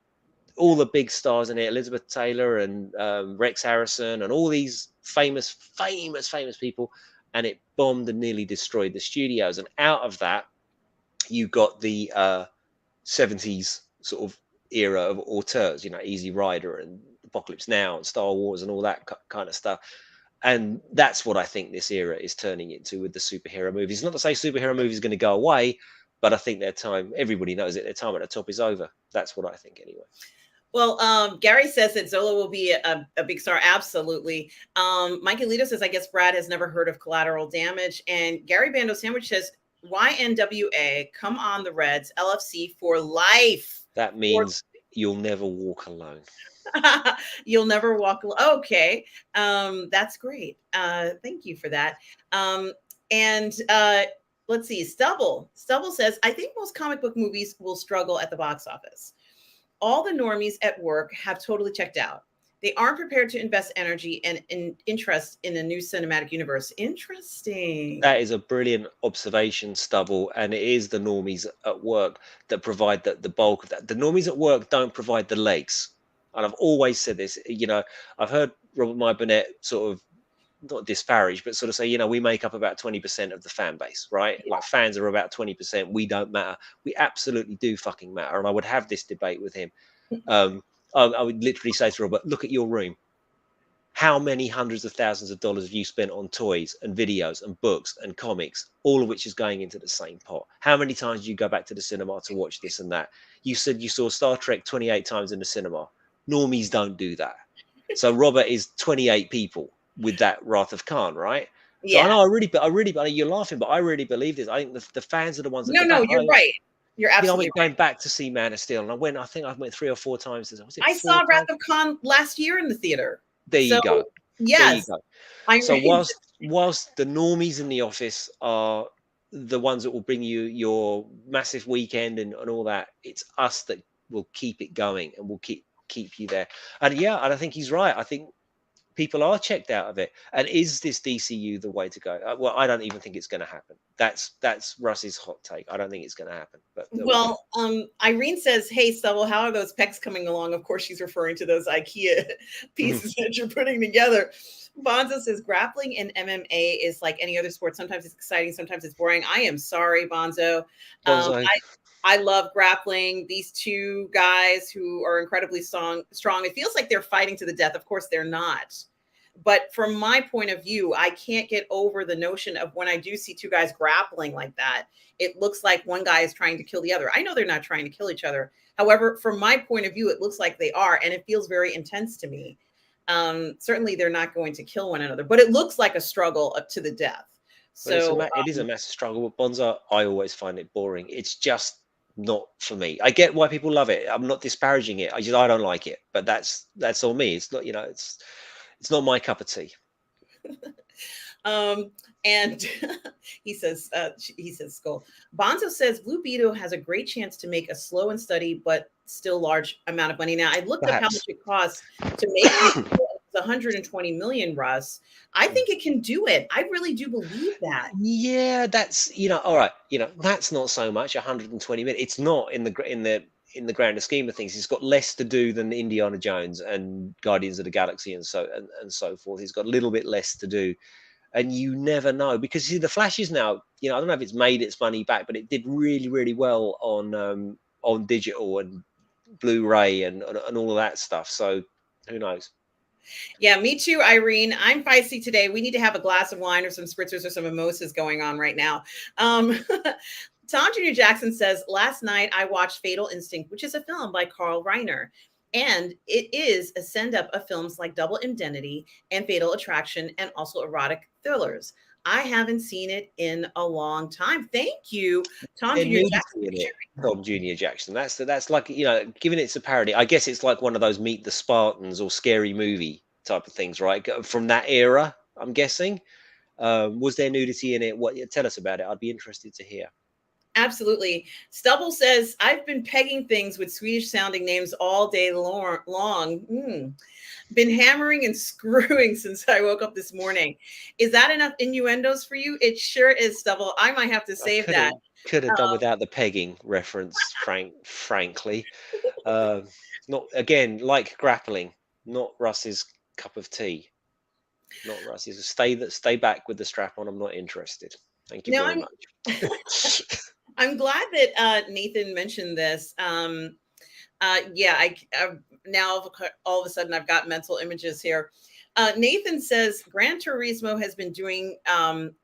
all the big stars in it, Elizabeth Taylor and Rex Harrison, and all these famous, famous, famous people. And it bombed and nearly destroyed the studios. And out of that, you got the 70s sort of era of auteurs, Easy Rider and Apocalypse Now and Star Wars and all that kind of stuff. And that's what I think this era is turning into with the superhero movies. Not to say superhero movies are going to go away, but I think their time, everybody knows it, their time at the top is over. That's what I think anyway. Well, Gary says that Zola will be a big star. Absolutely. Mike Alito says, I guess Brad has never heard of Collateral Damage. And Gary Bando Sandwich says, YNWA, come on the Reds, LFC for life. That means You'll never walk alone. You'll never walk alone. Okay. That's great. Thank you for that. And let's see. Stubble says, I think most comic book movies will struggle at the box office. All the normies at work have totally checked out. They aren't prepared to invest energy and interest in a new cinematic universe. Interesting. That is a brilliant observation, Stubble, and it is the normies at work that provide the bulk of that. The normies at work don't provide the legs, and I've always said this. You know, I've heard Robert My Burnett sort of not disparage, but sort of say, you know, we make up about 20% of the fan base, right? Like fans are about 20%. We don't matter. We absolutely do fucking matter. And I would have this debate with him. I would literally say to Robert, look at your room. How many hundreds of thousands of dollars have you spent on toys and videos and books and comics, all of which is going into the same pot? How many times do you go back to the cinema to watch this and that? You said you saw Star Trek 28 times in the cinema. Normies don't do that. So Robert is 28 people with that Wrath of Khan, right? So I Yeah. know I really, you're laughing, but I really believe this. I think the fans are the ones that No, go no, back. you're right. You're You know, I absolutely went right. going back to see Man of Steel, and I think I went 3 or 4 times. Was it I 4 saw Wrath times? of Khan last year in the theater. There So you go. There you yes, go. I So mean, whilst the normies in the office are the ones that will bring you your massive weekend and all that, it's us that will keep it going and will keep you there. And yeah, and I think he's right. I think people are checked out of it. And is this DCU the way to go? Well, I don't even think it's going to happen. That's Russ's hot take. I don't think it's going to happen. But there we go. well, Irene says, "Hey, Stubble, how are those pecs coming along?" Of course, she's referring to those IKEA pieces that you're putting together. Bonzo says, "Grappling in MMA is like any other sport. Sometimes it's exciting, sometimes it's boring." I am sorry, Bonzo. Bonzo. I love grappling. These two guys who are incredibly strong. It feels like they're fighting to the death. Of course, they're not. But from my point of view, I can't get over the notion of when I do see two guys grappling like that, it looks like one guy is trying to kill the other. I know they're not trying to kill each other. However, from my point of view, it looks like they are, and it feels very intense to me. Certainly, they're not going to kill one another, but it looks like a struggle up to the death. But So, it is a massive struggle. With Bonzo, I always find it boring. It's just not for me. I get why people love it. I'm not disparaging it. I don't like it. But that's all me. It's not, you know, it's not my cup of tea. And he says skull. Bonzo says Blue Beetle has a great chance to make a slow and steady but still large amount of money. Now I looked up how much it costs to make the 120 million, Russ. I think it can do it. I really do believe that. Yeah, that's, you know, all right, you know, that's not so much 120 minutes. It's not in the grander scheme of things. He's got less to do than Indiana Jones and Guardians of the Galaxy and so forth. He's got a little bit less to do. And you never know, because see, the Flash is now, you know, I don't know if it's made its money back, but it did really, really well on digital and Blu-ray and all of that stuff. So who knows? Yeah, me too, Irene. I'm feisty today. We need to have a glass of wine or some spritzers or some mimosas going on right now. Tom Jr. Jackson says, last night I watched Fatal Instinct, which is a film by Carl Reiner. And it is a send up of films like Double Indemnity and Fatal Attraction and also erotic thrillers. I haven't seen it in a long time. Thank you, Tom Jr. Jackson. Tom Jr. Jackson. That's like, you know, given it's a parody, I guess it's like one of those Meet the Spartans or Scary Movie type of things, right? From that era, I'm guessing. Was there nudity in it? What? Tell us about it. I'd be interested to hear. Absolutely. Stubble says, I've been pegging things with Swedish sounding names all day long. Been hammering and screwing since I woke up this morning. Is that enough innuendos for you? It sure is, Stubble. I might have to save that. Could have done without the pegging reference, frankly. Not again, like grappling, not Russ's cup of tea. Not Russ's. Stay back with the strap on. I'm not interested. Thank you very much. I'm glad that Nathan mentioned this. Yeah, now all of a sudden I've got mental images here. Nathan says Gran Turismo has been doing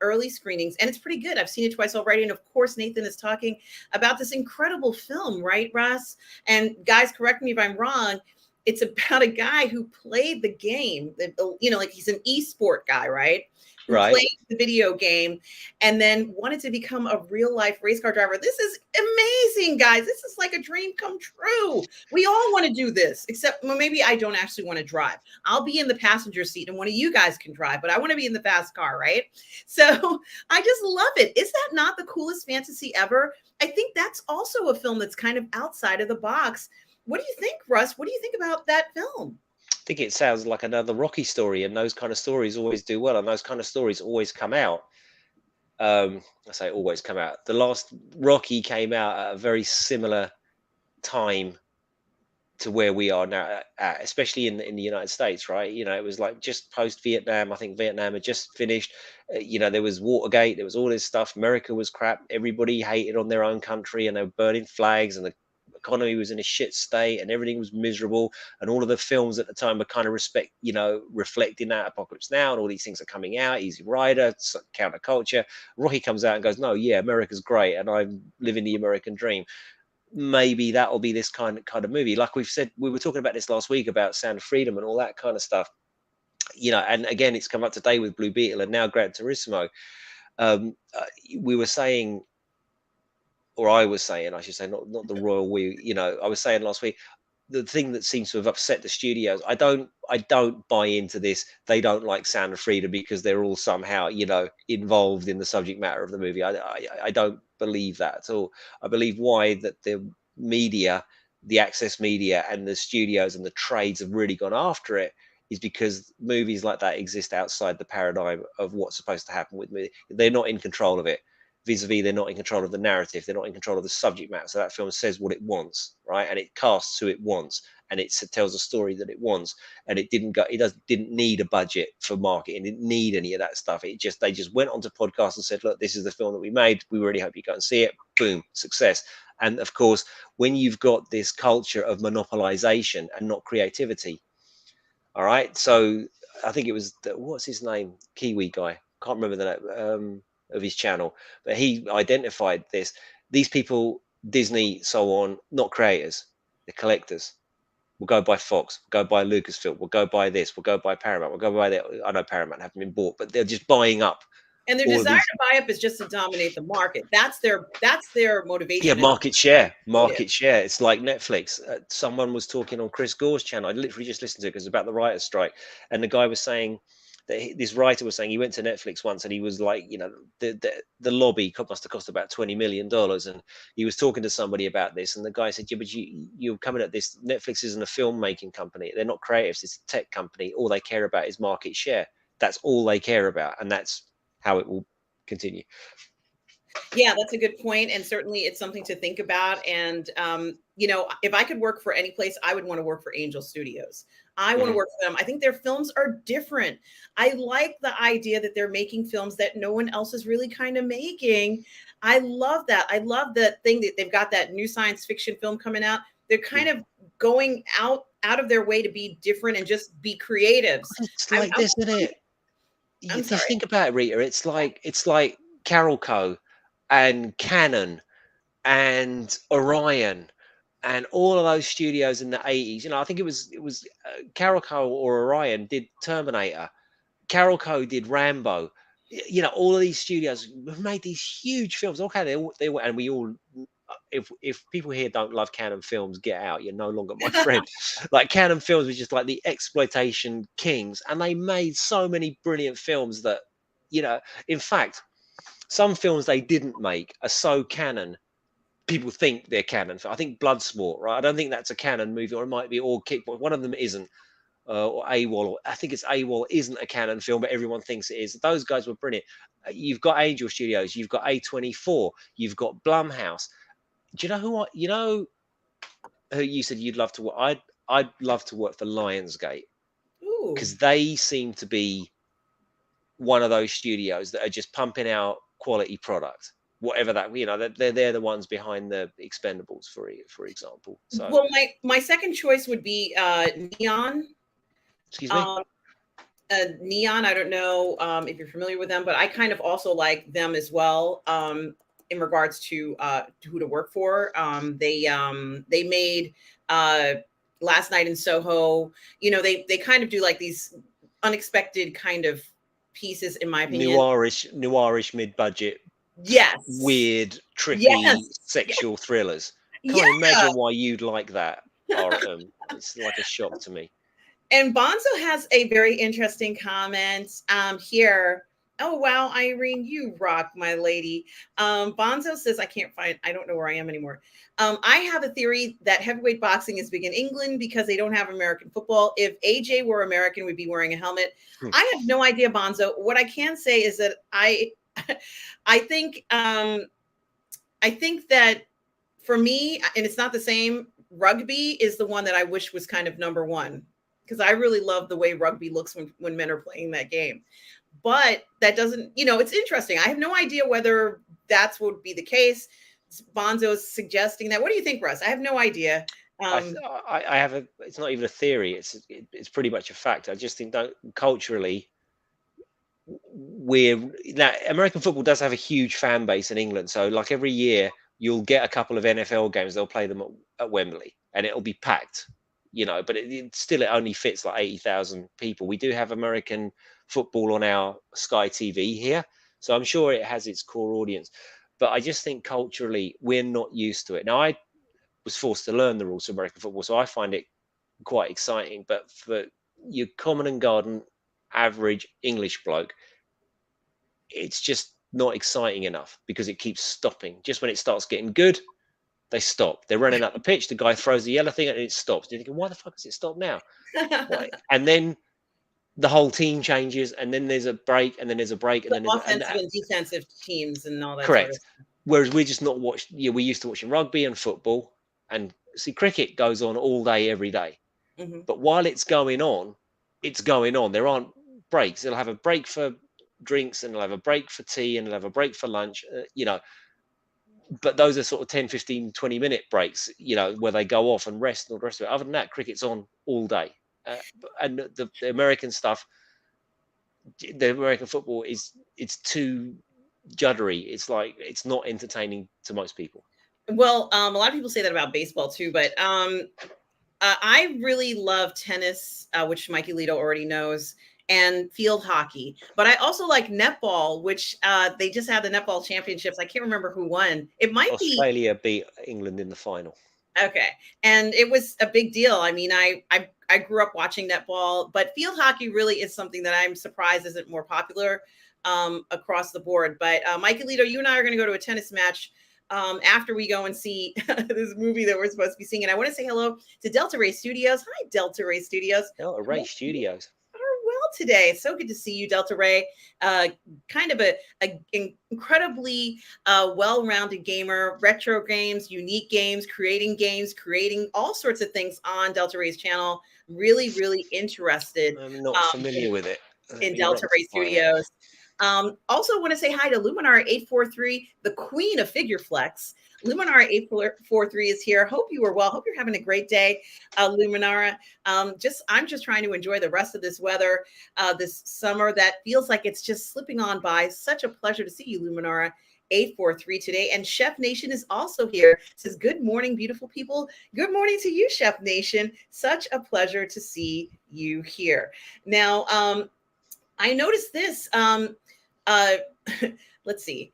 early screenings and it's pretty good. I've seen it twice already. And of course, Nathan is talking about this incredible film, right, Russ? And guys, correct me if I'm wrong. It's about a guy who played the game, you know, like he's an esport guy, right? Who right. played the video game and then wanted to become a real life race car driver. This is amazing, guys. This is like a dream come true. We all want to do this, except well, maybe I don't actually want to drive. I'll be in the passenger seat and one of you guys can drive, but I want to be in the fast car, right? So I just love it. Is that not the coolest fantasy ever? I think that's also a film that's kind of outside of the box. What do you think, Russ? What do you think about that film? I think it sounds like another Rocky story, and those kind of stories always do well, and those kind of stories always come out. I say always come out. The last Rocky came out at a very similar time to where we are now, especially in the United States, right? You know, it was like just post Vietnam. I think Vietnam had just finished. You know, there was Watergate, there was all this stuff. America was crap. Everybody hated on their own country, and they were burning flags, and the economy was in a shit state, and everything was miserable. And all of the films at the time were kind of reflecting that. Apocalypse Now, and all these things are coming out. Easy Rider, counterculture. Rocky comes out and goes, "No, yeah, America's great, and I'm living the American dream." Maybe that'll be this kind of movie. Like we've said, we were talking about this last week about Sound of Freedom and all that kind of stuff. You know, and again, it's come up today with Blue Beetle and now Gran Turismo. We were saying, or I was saying, I should say, not the royal we. You know, I was saying last week, the thing that seems to have upset the studios. I don't buy into this. They don't like Sound of Freedom because they're all somehow, you know, involved in the subject matter of the movie. I don't believe that at all. I believe why that the media, the access media, and the studios and the trades have really gone after it is because movies like that exist outside the paradigm of what's supposed to happen with me. They're not in control of it. Vis-a-vis, they're not in control of the narrative, they're not in control of the subject matter. So that film says what it wants, right? And it casts who it wants, and it tells a story that it wants. And it didn't need a budget for marketing, it didn't need any of that stuff. They just went onto podcasts and said, look, this is the film that we made, we really hope you go and see it. Boom, success. And of course, when you've got this culture of monopolization and not creativity, all right, so I think it was what's his name, Kiwi guy, can't remember the name of his channel, but he identified this. These people, Disney, so on, not creators, they're collectors. We'll go by Fox, we'll go by Lucasfilm, we'll go by this, we'll go by Paramount, we'll go by that. I know Paramount haven't been bought, but they're just buying up. And their desire to buy up is just to dominate the market. That's their motivation. Yeah, market share. It's like Netflix. Someone was talking on Chris Gore's channel. I literally just listened to it because it's about the writer's strike, and the guy was saying that this writer was saying he went to Netflix once and he was like, you know, the lobby must have cost about $20 million, and he was talking to somebody about this, and the guy said, yeah, but you're coming at this. Netflix isn't a filmmaking company. They're not creatives. It's a tech company. All they care about is market share. That's all they care about, and that's how it will continue. Yeah, that's a good point, and certainly it's something to think about. And you know, if I could work for any place, I would want to work for Angel Studios. I want to work for them. I think their films are different. I like the idea that they're making films that no one else is really kind of making. I love that. I love the thing that they've got that new science fiction film coming out. They're kind of going out of their way to be different and just be creatives. It's like this, isn't it? You just think about it, Rita. It's like Carol Co. and Canon and Orion and all of those studios in the 80s. You know, I think it was Carol Co. or Orion did Terminator. Carol Co. did Rambo. You know, all of these studios have made these huge films. Okay, they and we all. If people here don't love Canon films, get out. You're no longer my friend. Like Canon films was just like the exploitation kings, and they made so many brilliant films that, you know, in fact, some films they didn't make are so canon, people think they're canon. I think Bloodsport, right? I don't think that's a canon movie, or it might be all Kickbox. One of them isn't, or AWOL. Or I think it's AWOL isn't a canon film, but everyone thinks it is. Those guys were brilliant. You've got Angel Studios, you've got A24, you've got Blumhouse. Do you know who you said you'd love to work? I'd love to work for Lionsgate, because they seem to be one of those studios that are just pumping out quality product, whatever that, you know, they're the ones behind the Expendables, for example. So, well, my second choice would be Neon. Excuse me. Neon. I don't know if you're familiar with them, but I kind of also like them as well. In regards to who to work for, they made Last Night in Soho. You know, they kind of do like these unexpected kind of pieces, in my opinion. Noirish mid-budget, Yes. weird, trippy, Yes. sexual thrillers. Yeah. Can't imagine why you'd like that, it's like a shock to me. And Bonzo has a very interesting comment here. Oh, wow, Irene, you rock, my lady. Bonzo says, I don't know where I am anymore. I have a theory that heavyweight boxing is big in England because they don't have American football. If AJ were American, we'd be wearing a helmet. Hmm. I have no idea, Bonzo. What I can say is that I think that for me, and it's not the same, rugby is the one that I wish was kind of number one, because I really love the way rugby looks when men are playing that game. But that doesn't, it's interesting. I have no idea whether that's what would be the case. Bonzo's suggesting that. What do you think, Russ? I have no idea. I have it's not even a theory. It's pretty much a fact. I just think that culturally, American football does have a huge fan base in England. So like every year you'll get a couple of NFL games. They'll play them at Wembley and it'll be packed, but it only fits like 80,000 people. We do have American football on our Sky TV here. So I'm sure it has its core audience, but I just think culturally we're not used to it. Now I was forced to learn the rules of American football, so I find it quite exciting. But for your common and garden average English bloke, it's just not exciting enough because it keeps stopping. Just when it starts getting good, they stop. They're running out the pitch. The guy throws the yellow thing and it stops. You're thinking, why the fuck has it stopped now? Why? And then the whole team changes, and then there's a break, and then there's a break, and then there's offensive and defensive teams and all that. Correct. Sort of stuff. Whereas we're just not watched. We're used to watching rugby and football, and see cricket goes on all day, every day. Mm-hmm. But while it's going on, it's going on. There aren't breaks. They'll have a break for drinks, and they'll have a break for tea, and they'll have a break for lunch. But those are sort of 10, 15, 20-minute breaks, where they go off and rest and all the rest of it. Other than that, cricket's on all day. And the American stuff, the American football it's too juddery. It's like, it's not entertaining to most people. Well, a lot of people say that about baseball too, but I really love tennis, which Mikey Lito already knows, and field hockey. But I also like netball, which they just had the netball championships. I can't remember who won. It might Australia beat England in the final. Okay. And it was a big deal. I mean, I grew up watching netball, but field hockey really is something that I'm surprised isn't more popular across the board. But Mikey Lito, you and I are going to go to a tennis match after we go and see this movie that we're supposed to be seeing. And I want to say hello to Delta Ray Studios. Hi, Delta Ray Studios. Delta Ray Studios. Well today. So good to see you, Delta Ray. Kind of a incredibly well-rounded gamer, retro games, unique games, creating all sorts of things on Delta Ray's channel. Really, really interested. I'm not familiar with it. In Delta Ray Studios. Also want to say hi to Luminara 843, the queen of figure flex. Luminara 843 is here. Hope you are well. Hope you're having a great day, Luminara. I'm just trying to enjoy the rest of this weather this summer that feels like it's just slipping on by. Such a pleasure to see you, Luminara 843 today. And Chef Nation is also here. Says, good morning, beautiful people. Good morning to you, Chef Nation. Such a pleasure to see you here. Now, I noticed this. Let's see.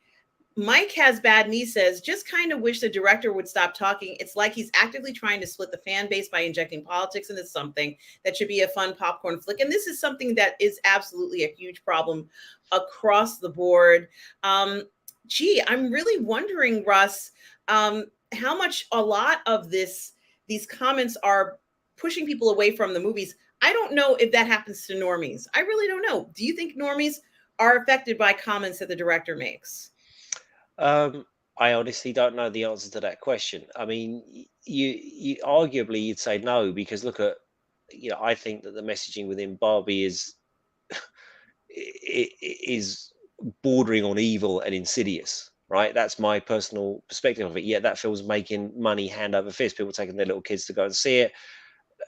Mike has bad knee, says, just kind of wish the director would stop talking. It's like he's actively trying to split the fan base by injecting politics into something that should be a fun popcorn flick. And this is something that is absolutely a huge problem across the board. I'm really wondering, Russ, how much a lot of these comments are pushing people away from the movies. I don't know if that happens to normies. I really don't know. Do you think normies are affected by comments that the director makes? I honestly don't know the answer to that question. I mean, you arguably you'd say no, because look at, I think that the messaging within Barbie is bordering on evil and insidious, right? That's my personal perspective of it. Yet that film's making money hand over fist. People taking their little kids to go and see it.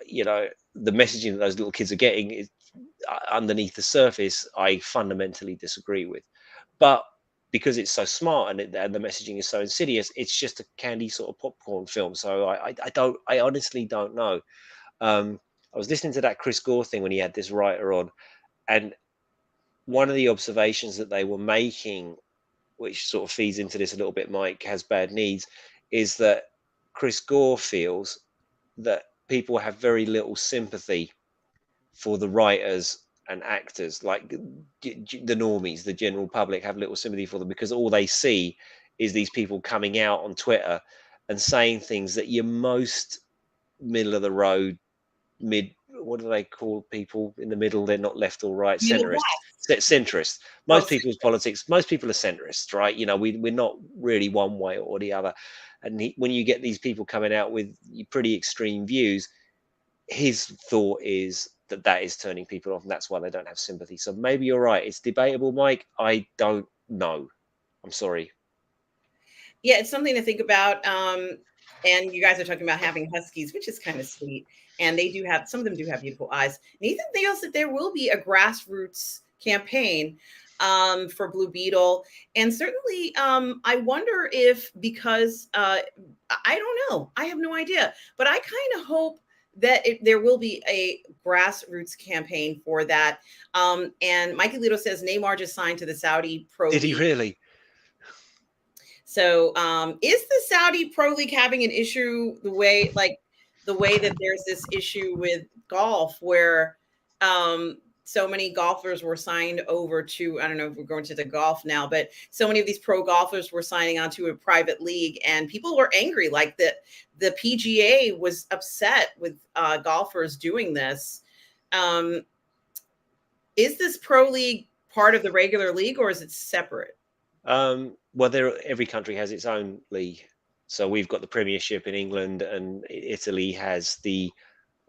The messaging that those little kids are getting is underneath the surface, I fundamentally disagree with. But because it's so smart and the messaging is so insidious, it's just a candy sort of popcorn film. So I honestly don't know. I was listening to that Chris Gore thing when he had this writer on, and one of the observations that they were making, which sort of feeds into this a little bit, Mike has bad needs, is that Chris Gore feels that people have very little sympathy for the writers and actors, like the normies, the general public have little sympathy for them because all they see is these people coming out on Twitter and saying things that your most middle of the road, what do they call people in the middle? They're not left or right, Middle centrists. class. Centrist. Oh, Most people's politics, most people are centrists, right? You know, we're not really one way or the other. And when you get these people coming out with pretty extreme views, his thought is that that is turning people off, and that's why they don't have sympathy. So maybe you're right. It's debatable, Mike. I don't know. I'm sorry. Yeah, it's something to think about. And you guys are talking about having huskies, which is kind of sweet. And they do have, some of them do have beautiful eyes. Nathan feels that there will be a grassroots campaign for Blue Beetle. And certainly, I wonder if, because I don't know, I have no idea, but I kind of hope that there will be a grassroots campaign for that. And Mikey Lito says Neymar just signed to the Saudi Pro Did he League. really? So is the Saudi Pro League having an issue the way that there's this issue with golf where so many golfers were signed over to, I don't know if we're going to the golf now, but so many of these pro golfers were signing onto a private league and people were angry, like the PGA was upset with golfers doing this. Is this pro league part of the regular league or is it separate? Well, every country has its own league. So we've got the Premiership in England, and Italy has the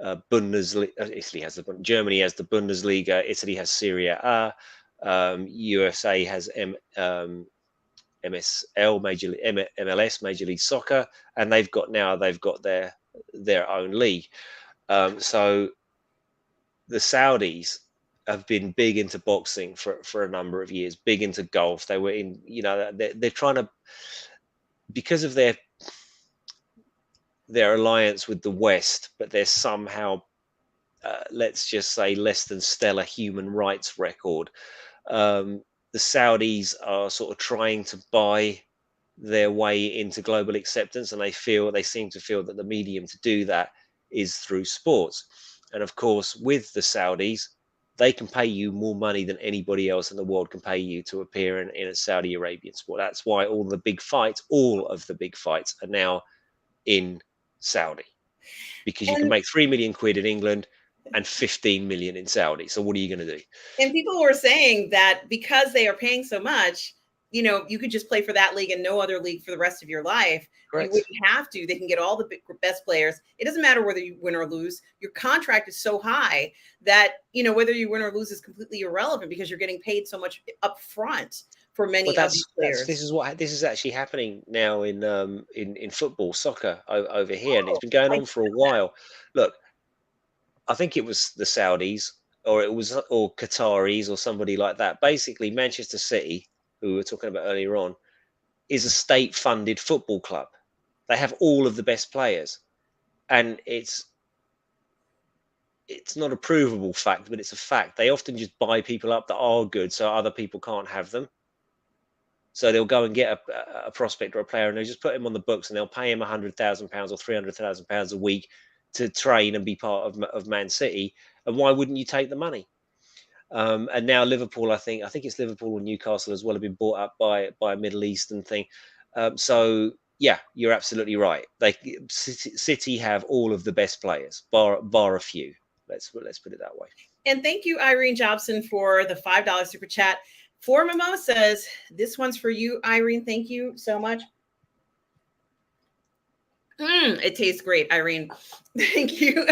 Bundesliga. Italy has Germany has the Bundesliga. Italy has Serie A. USA has MSL MLS Major League Soccer, and they've got their own league. So the Saudis have been big into boxing for a number of years, big into golf. They were in, they're trying to, because of their alliance with the West, but they're somehow, let's just say, less than stellar human rights record. The Saudis are sort of trying to buy their way into global acceptance, and they seem to feel that the medium to do that is through sports. And of course, with the Saudis, they can pay you more money than anybody else in the world can pay you to appear in a Saudi Arabian sport. That's why all of the big fights are now in Saudi, because you can make 3 million quid in England and 15 million in Saudi. So what are you going to do? And people were saying that because they are paying so much, you could just play for that league and no other league for the rest of your life. Correct. You wouldn't have to. They can get all the best players. It doesn't matter whether you win or lose. Your contract is so high that, whether you win or lose is completely irrelevant because you're getting paid so much up front for many of these players. This is actually happening now in football, soccer over here, and it's been going on for a while. Look, I think it was the Saudis or Qataris or somebody like that. Basically, Manchester City, who we were talking about earlier on, is a state-funded football club. They have all of the best players, and it's not a provable fact, but it's a fact. They often just buy people up that are good, so other people can't have them. So they'll go and get a prospect or a player, and they'll just put him on the books, and they'll pay him £100,000 or £300,000 a week to train and be part of Man City. And why wouldn't you take the money? And now Liverpool, I think it's Liverpool or Newcastle as well, have been bought up by a Middle Eastern thing. So yeah, you're absolutely right. City have all of the best players, bar a few. Let's put it that way. And thank you, Irene Jobson, for the $5 super chat. For Mimosas, this one's for you, Irene. Thank you so much. It tastes great, Irene. Thank you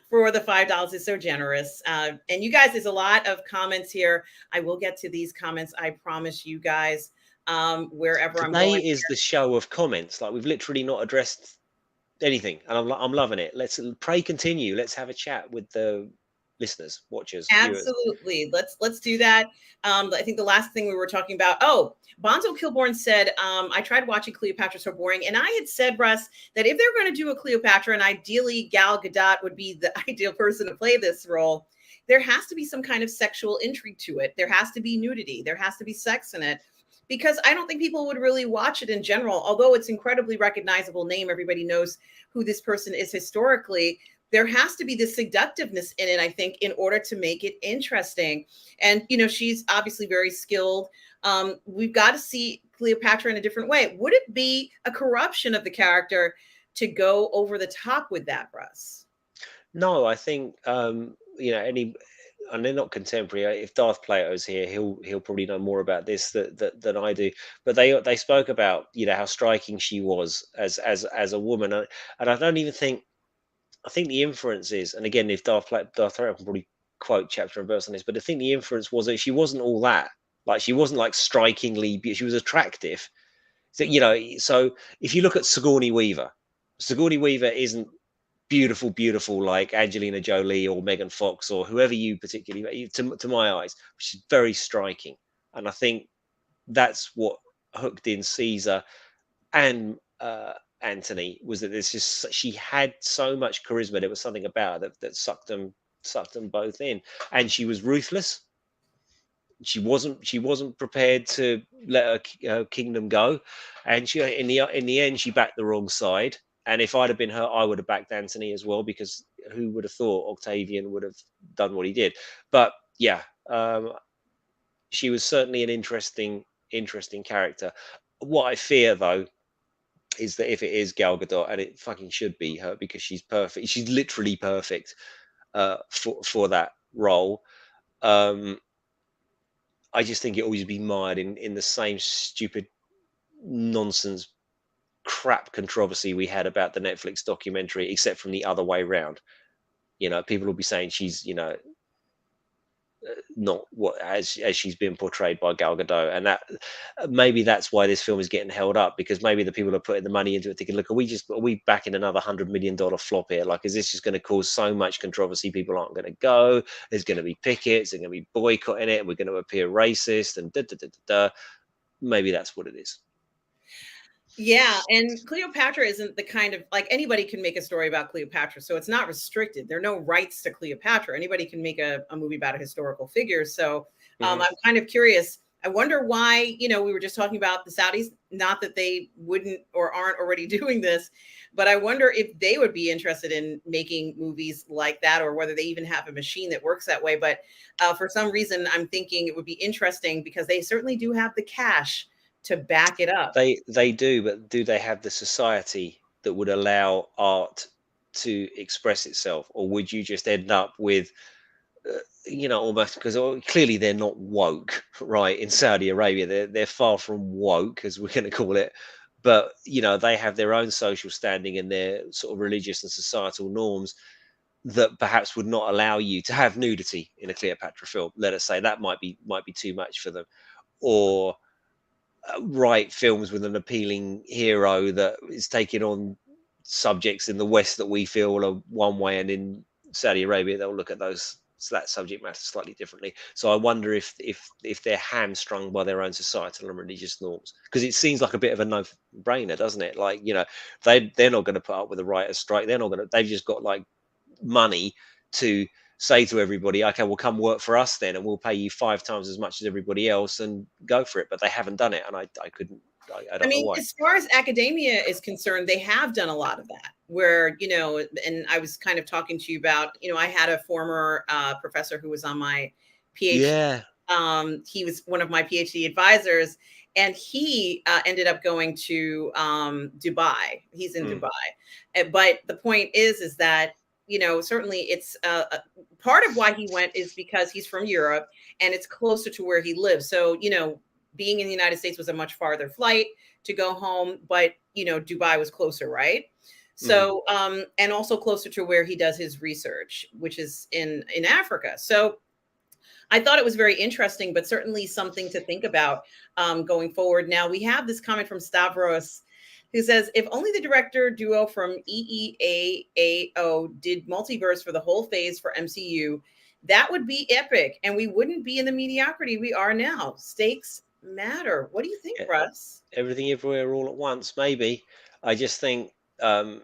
for the $5. It's so generous. And you guys, there's a lot of comments here. I will get to these comments. I promise you guys, wherever I'm going. Today is the show of comments. Like, we've literally not addressed anything, and I'm loving it. Let's continue. Let's have a chat with the listeners, watchers, absolutely viewers. Let's do that. I think the last thing we were talking about, Bonzo Kilborn said, I tried watching Cleopatra, so boring. And I had said, Russ, that if they're going to do a Cleopatra, and ideally Gal Gadot would be the ideal person to play this role, there has to be some kind of sexual intrigue to it. There has to be nudity. There has to be sex in it, because I don't think people would really watch it in general. Although it's incredibly recognizable name, everybody knows who this person is historically. There has to be this seductiveness in it, I think, in order to make it interesting. And she's obviously very skilled. We've got to see Cleopatra in a different way. Would it be a corruption of the character to go over the top with that, Russ? No, I think any, and they're not contemporary. If Darth Plato's here, he'll probably know more about this than I do. But they spoke about how striking she was as a woman, and I don't even think, I think the inference is, and again, if Darth Plato can probably quote chapter and verse on this, but I think the inference was that she wasn't all that. Like, she wasn't like strikingly beautiful. She was attractive. So so if you look at Sigourney Weaver isn't beautiful like Angelina Jolie or Megan Fox or whoever you particularly, to my eyes. She's very striking, and I think that's what hooked in Caesar and Antony, was that there's just, she had so much charisma. There was something about her that sucked them both in, and she was ruthless. She wasn't prepared to let her kingdom go, and she, in the end, she backed the wrong side. And if I'd have been her, I would have backed Antony as well, because who would have thought Octavian would have done what he did? But yeah, she was certainly an interesting character. What I fear, though, is that if it is Gal Gadot, and it fucking should be her, because she's perfect, she's literally perfect for that role. I just think it always be mired in the same stupid nonsense crap controversy we had about the Netflix documentary, except from the other way around. People will be saying she's, not what, as she's been portrayed by Gal Gadot, and that maybe that's why this film is getting held up, because maybe the people are putting the money into it thinking, look, are we backing another $100 million flop here? Like, is this just going to cause so much controversy people aren't going to go? There's going to be pickets, they're going to be boycotting it, and we're going to appear racist and da da da da da. Maybe that's what it is. Yeah, and Cleopatra isn't the kind of, like, anybody can make a story about Cleopatra, so it's not restricted. There are no rights to Cleopatra. Anybody can make a movie about a historical figure. So I'm kind of curious. I wonder why, we were just talking about the Saudis, not that they wouldn't or aren't already doing this, but I wonder if they would be interested in making movies like that, or whether they even have a machine that works that way. But for some reason, I'm thinking it would be interesting, because they certainly do have the cash to back it up. They do, but do they have the society that would allow art to express itself, or would you just end up with, almost, because clearly they're not woke, right? In Saudi Arabia, they're far from woke, as we're going to call it, but they have their own social standing and their sort of religious and societal norms that perhaps would not allow you to have nudity in a Cleopatra film. Let us say that might be too much for them, or write films with an appealing hero that is taking on subjects in the West that we feel are one way, and in Saudi Arabia they'll look at that subject matter slightly differently. So I wonder if they're hamstrung by their own societal and religious norms, because it seems like a bit of a no-brainer, doesn't it? Like, they're not going to put up with a writer's strike. They've just got like money to say to everybody, okay, well, come work for us then, and we'll pay you 5 times as much as everybody else, and go for it. But they haven't done it, and I don't know why. As far as academia is concerned, they have done a lot of that, where, and I was kind of talking to you about, I had a former professor who was on my PhD. Yeah. He was one of my PhD advisors, and he ended up going to Dubai. He's in Dubai. But the point is that, certainly it's part of why he went is because he's from Europe and it's closer to where he lives. So, being in the United States was a much farther flight to go home, but, Dubai was closer, right? So, and also closer to where he does his research, which is in Africa. So I thought it was very interesting, but certainly something to think about going forward. Now, we have this comment from Stavros, who says, if only the director duo from EEAAO did multiverse for the whole phase for MCU, that would be epic, and we wouldn't be in the mediocrity we are now. Stakes matter. What do you think, Russ? Everything everywhere all at once, maybe. I just think, I've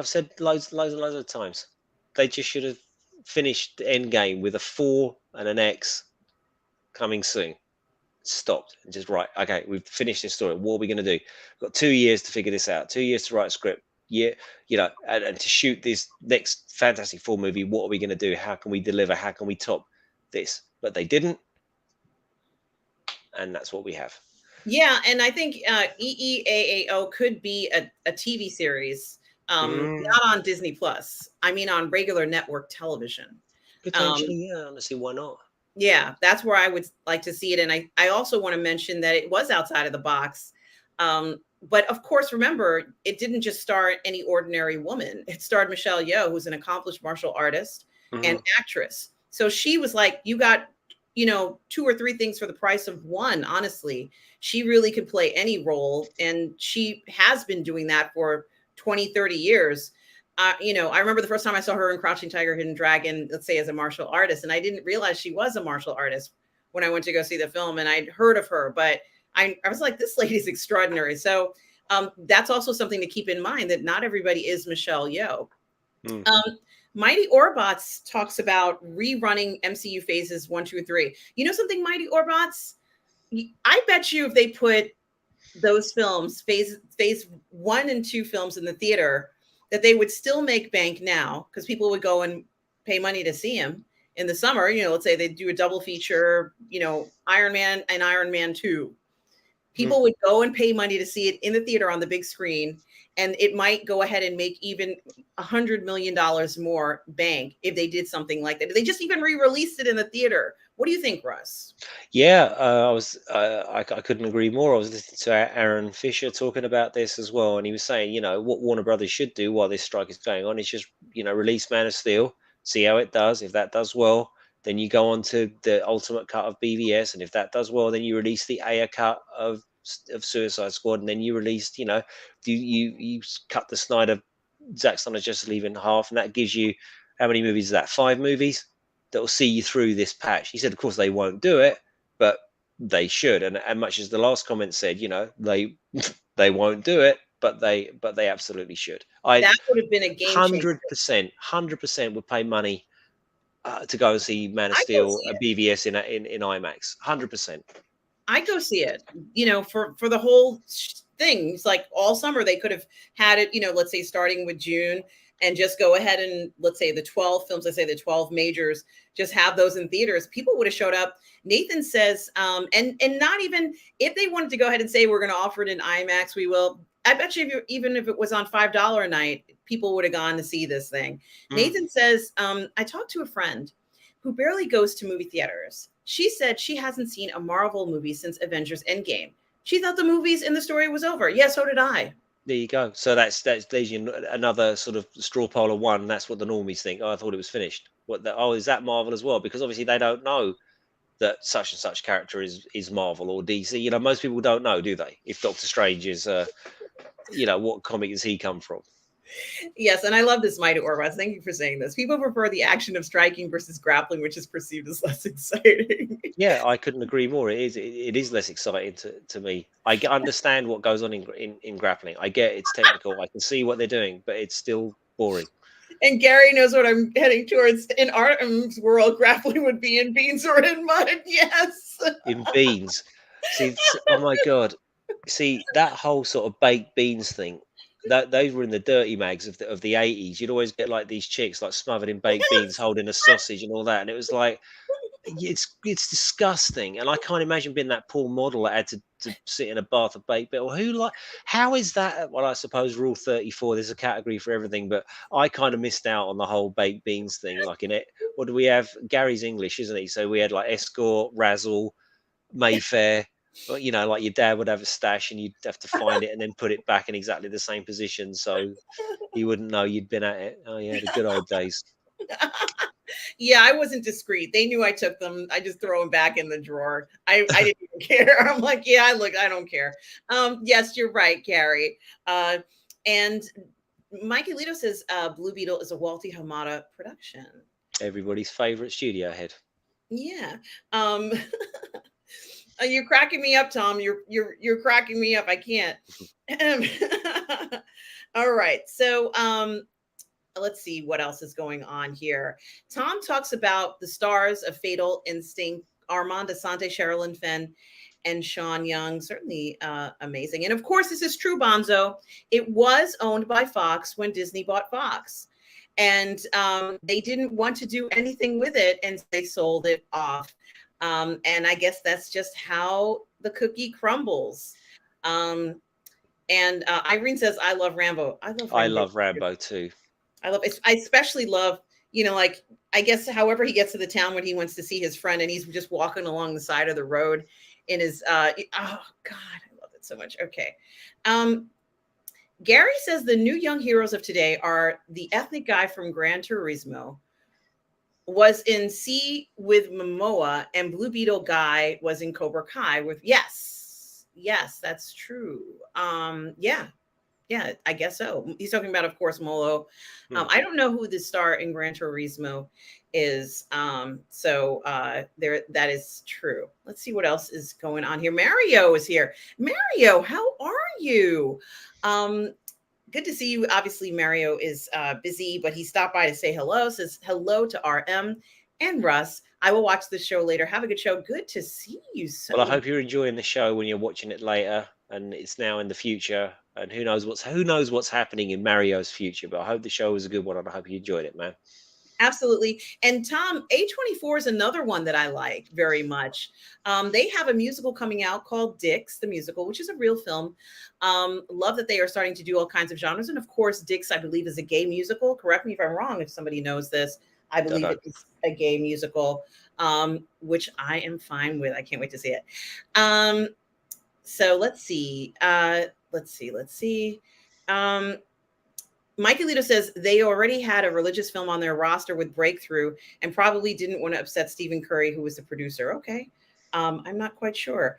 said loads and loads of times, they just should have finished Endgame with a 4 and an X coming soon. Stopped and just right. Okay, we've finished this story. What are we going to do? We've got 2 years to figure this out. 2 years to write a script. Yeah, and to shoot this next Fantastic Four movie. What are we going to do? How can we deliver? How can we top this? But they didn't, and that's what we have. Yeah, and I think EEAAO could be a TV series, not on Disney Plus. I mean, on regular network television. Potentially, yeah. Honestly, why not? Yeah, that's where I would like to see it. And I also want to mention that it was outside of the box. But of course, remember, it didn't just star any ordinary woman. It starred Michelle Yeoh, who's an accomplished martial artist and actress. So she was like, you got, 2 or 3 things for the price of one. Honestly, she really could play any role. And she has been doing that for 20, 30 years. I remember the first time I saw her in Crouching Tiger, Hidden Dragon, let's say as a martial artist, and I didn't realize she was a martial artist when I went to go see the film, and I'd heard of her, but I was like, this lady's extraordinary. So that's also something to keep in mind, that not everybody is Michelle Yeoh. Mighty Orbots talks about rerunning MCU phases 1, 2, 3. You know something, Mighty Orbots? I bet you if they put those films, phase 1 and 2 films in the theater, that they would still make bank now, because people would go and pay money to see him in the summer. Let's say they do a double feature, Iron Man and Iron Man 2. People would go and pay money to see it in the theater on the big screen, and it might go ahead and make even $100 million more bank if they did something like that. If they just even re-released it in the theater. What do you think, Russ? Yeah, I couldn't agree more. I was listening to Aaron Fisher talking about this as well, and he was saying, what Warner Brothers should do while this strike is going on is just, release Man of Steel, see how it does. If that does well, then you go on to the ultimate cut of BVS, and if that does well, then you release the Ayer cut of Suicide Squad, and then you released, you cut the Zack Snyder Justice League in half, and that gives you, how many movies is that? 5 movies that will see you through this patch. He said, of course, they won't do it, but they should. And much as the last comment said, they they won't do it, but they absolutely should. That would have been a game changer. 100% would pay money to go and see Man of Steel, BVS in IMAX. 100%. I go see it. For the whole thing. It's like all summer they could have had it. Let's say starting with June, and just go ahead and, let's say the 12 films, let's say the 12 majors, just have those in theaters. People would have showed up. Nathan says, and not even if they wanted to go ahead and say, we're going to offer it in IMAX, we will. I bet you even if it was on $5 a night, people would have gone to see this thing. Nathan says, I talked to a friend who barely goes to movie theaters. She said she hasn't seen a Marvel movie since Avengers Endgame. She thought the movies and the story was over. Yeah, so did I. There you go. So that's leaves you another sort of straw poll of one. That's what the normies think. Oh, I thought it was finished. Is that Marvel as well? Because obviously they don't know that such and such character is Marvel or DC. Most people don't know, do they? If Doctor Strange is, what comic does he come from? Yes, and I love this, Mighty Orbots. Thank you for saying this. People prefer the action of striking versus grappling, which is perceived as less exciting. Yeah, I couldn't agree more. It is less exciting to me. I understand what goes on in grappling. I get it's technical. I can see what they're doing, but it's still boring. And Gary knows what I'm heading towards. In Artem's world, grappling would be in beans or in mud. Yes. In beans. See, oh my God. See, that whole sort of baked beans thing, those were in the dirty mags of the 80s. You'd always get like these chicks like smothered in baked beans holding a sausage and all that. And it was like, it's disgusting. And I can't imagine being that poor model that had to sit in a bath of baked beans. How is that? Well, I suppose Rule 34, there's a category for everything, but I kind of missed out on the whole baked beans thing. Like in it, what do we have? Gary's English, isn't he? So we had like Escort, Razzle, Mayfair. But like your dad would have a stash and you'd have to find it and then put it back in exactly the same position so he wouldn't know you'd been at it. Oh yeah, the good old days. Yeah, I wasn't discreet. They knew I took them. I just throw them back in the drawer. I didn't even care. I'm like, yeah, I don't care. Yes, you're right, Gary. And Mikey Lito says Blue Beetle is a Walty Hamada production. Everybody's favorite studio head. Yeah. You're cracking me up, Tom. You're cracking me up. I can't. All right. So let's see what else is going on here. Tom talks about the stars of Fatal Instinct, Armand Asante, Sherilyn Fenn, and Sean Young. Certainly amazing. And of course, this is true, Bonzo. It was owned by Fox when Disney bought Fox. And they didn't want to do anything with it, and they sold it off. And I guess that's just how the cookie crumbles. Um, and Irene says, I love Rambo. I love I Rambo. love Rambo too. I especially love, like, I guess however he gets to the town when he wants to see his friend and he's just walking along the side of the road in his, oh God, I love it so much. Okay. Gary says the new young heroes of today are the ethnic guy from Gran Turismo was in C with Momoa, and Blue Beetle guy was in Cobra Kai with, yes, that's true. Yeah, I guess so. He's talking about, of course, Molo. I don't know who the star in Gran Turismo is. There, that is true. Let's see what else is going on here. Mario is here. Mario, how are you? Good to see you. Obviously, Mario is busy, but he stopped by to say hello. Says hello to RM and Russ. I will watch the show later. Have a good show. Good to see you. Well, I hope you're enjoying the show when you're watching it later, and it's now in the future. And who knows what's happening in Mario's future. But I hope the show was a good one, and I hope you enjoyed it, man. Absolutely. And Tom, A24 is another one that I like very much. They have a musical coming out called Dix, the musical, which is a real film. Love that they are starting to do all kinds of genres. And of course, Dix, I believe, is a gay musical. Correct me if I'm wrong, if somebody knows this. I believe it is a gay musical, which I am fine with. I can't wait to see it. So let's see. Mike Alito says they already had a religious film on their roster with Breakthrough and probably didn't want to upset Stephen Curry, who was the producer. Okay. I'm not quite sure.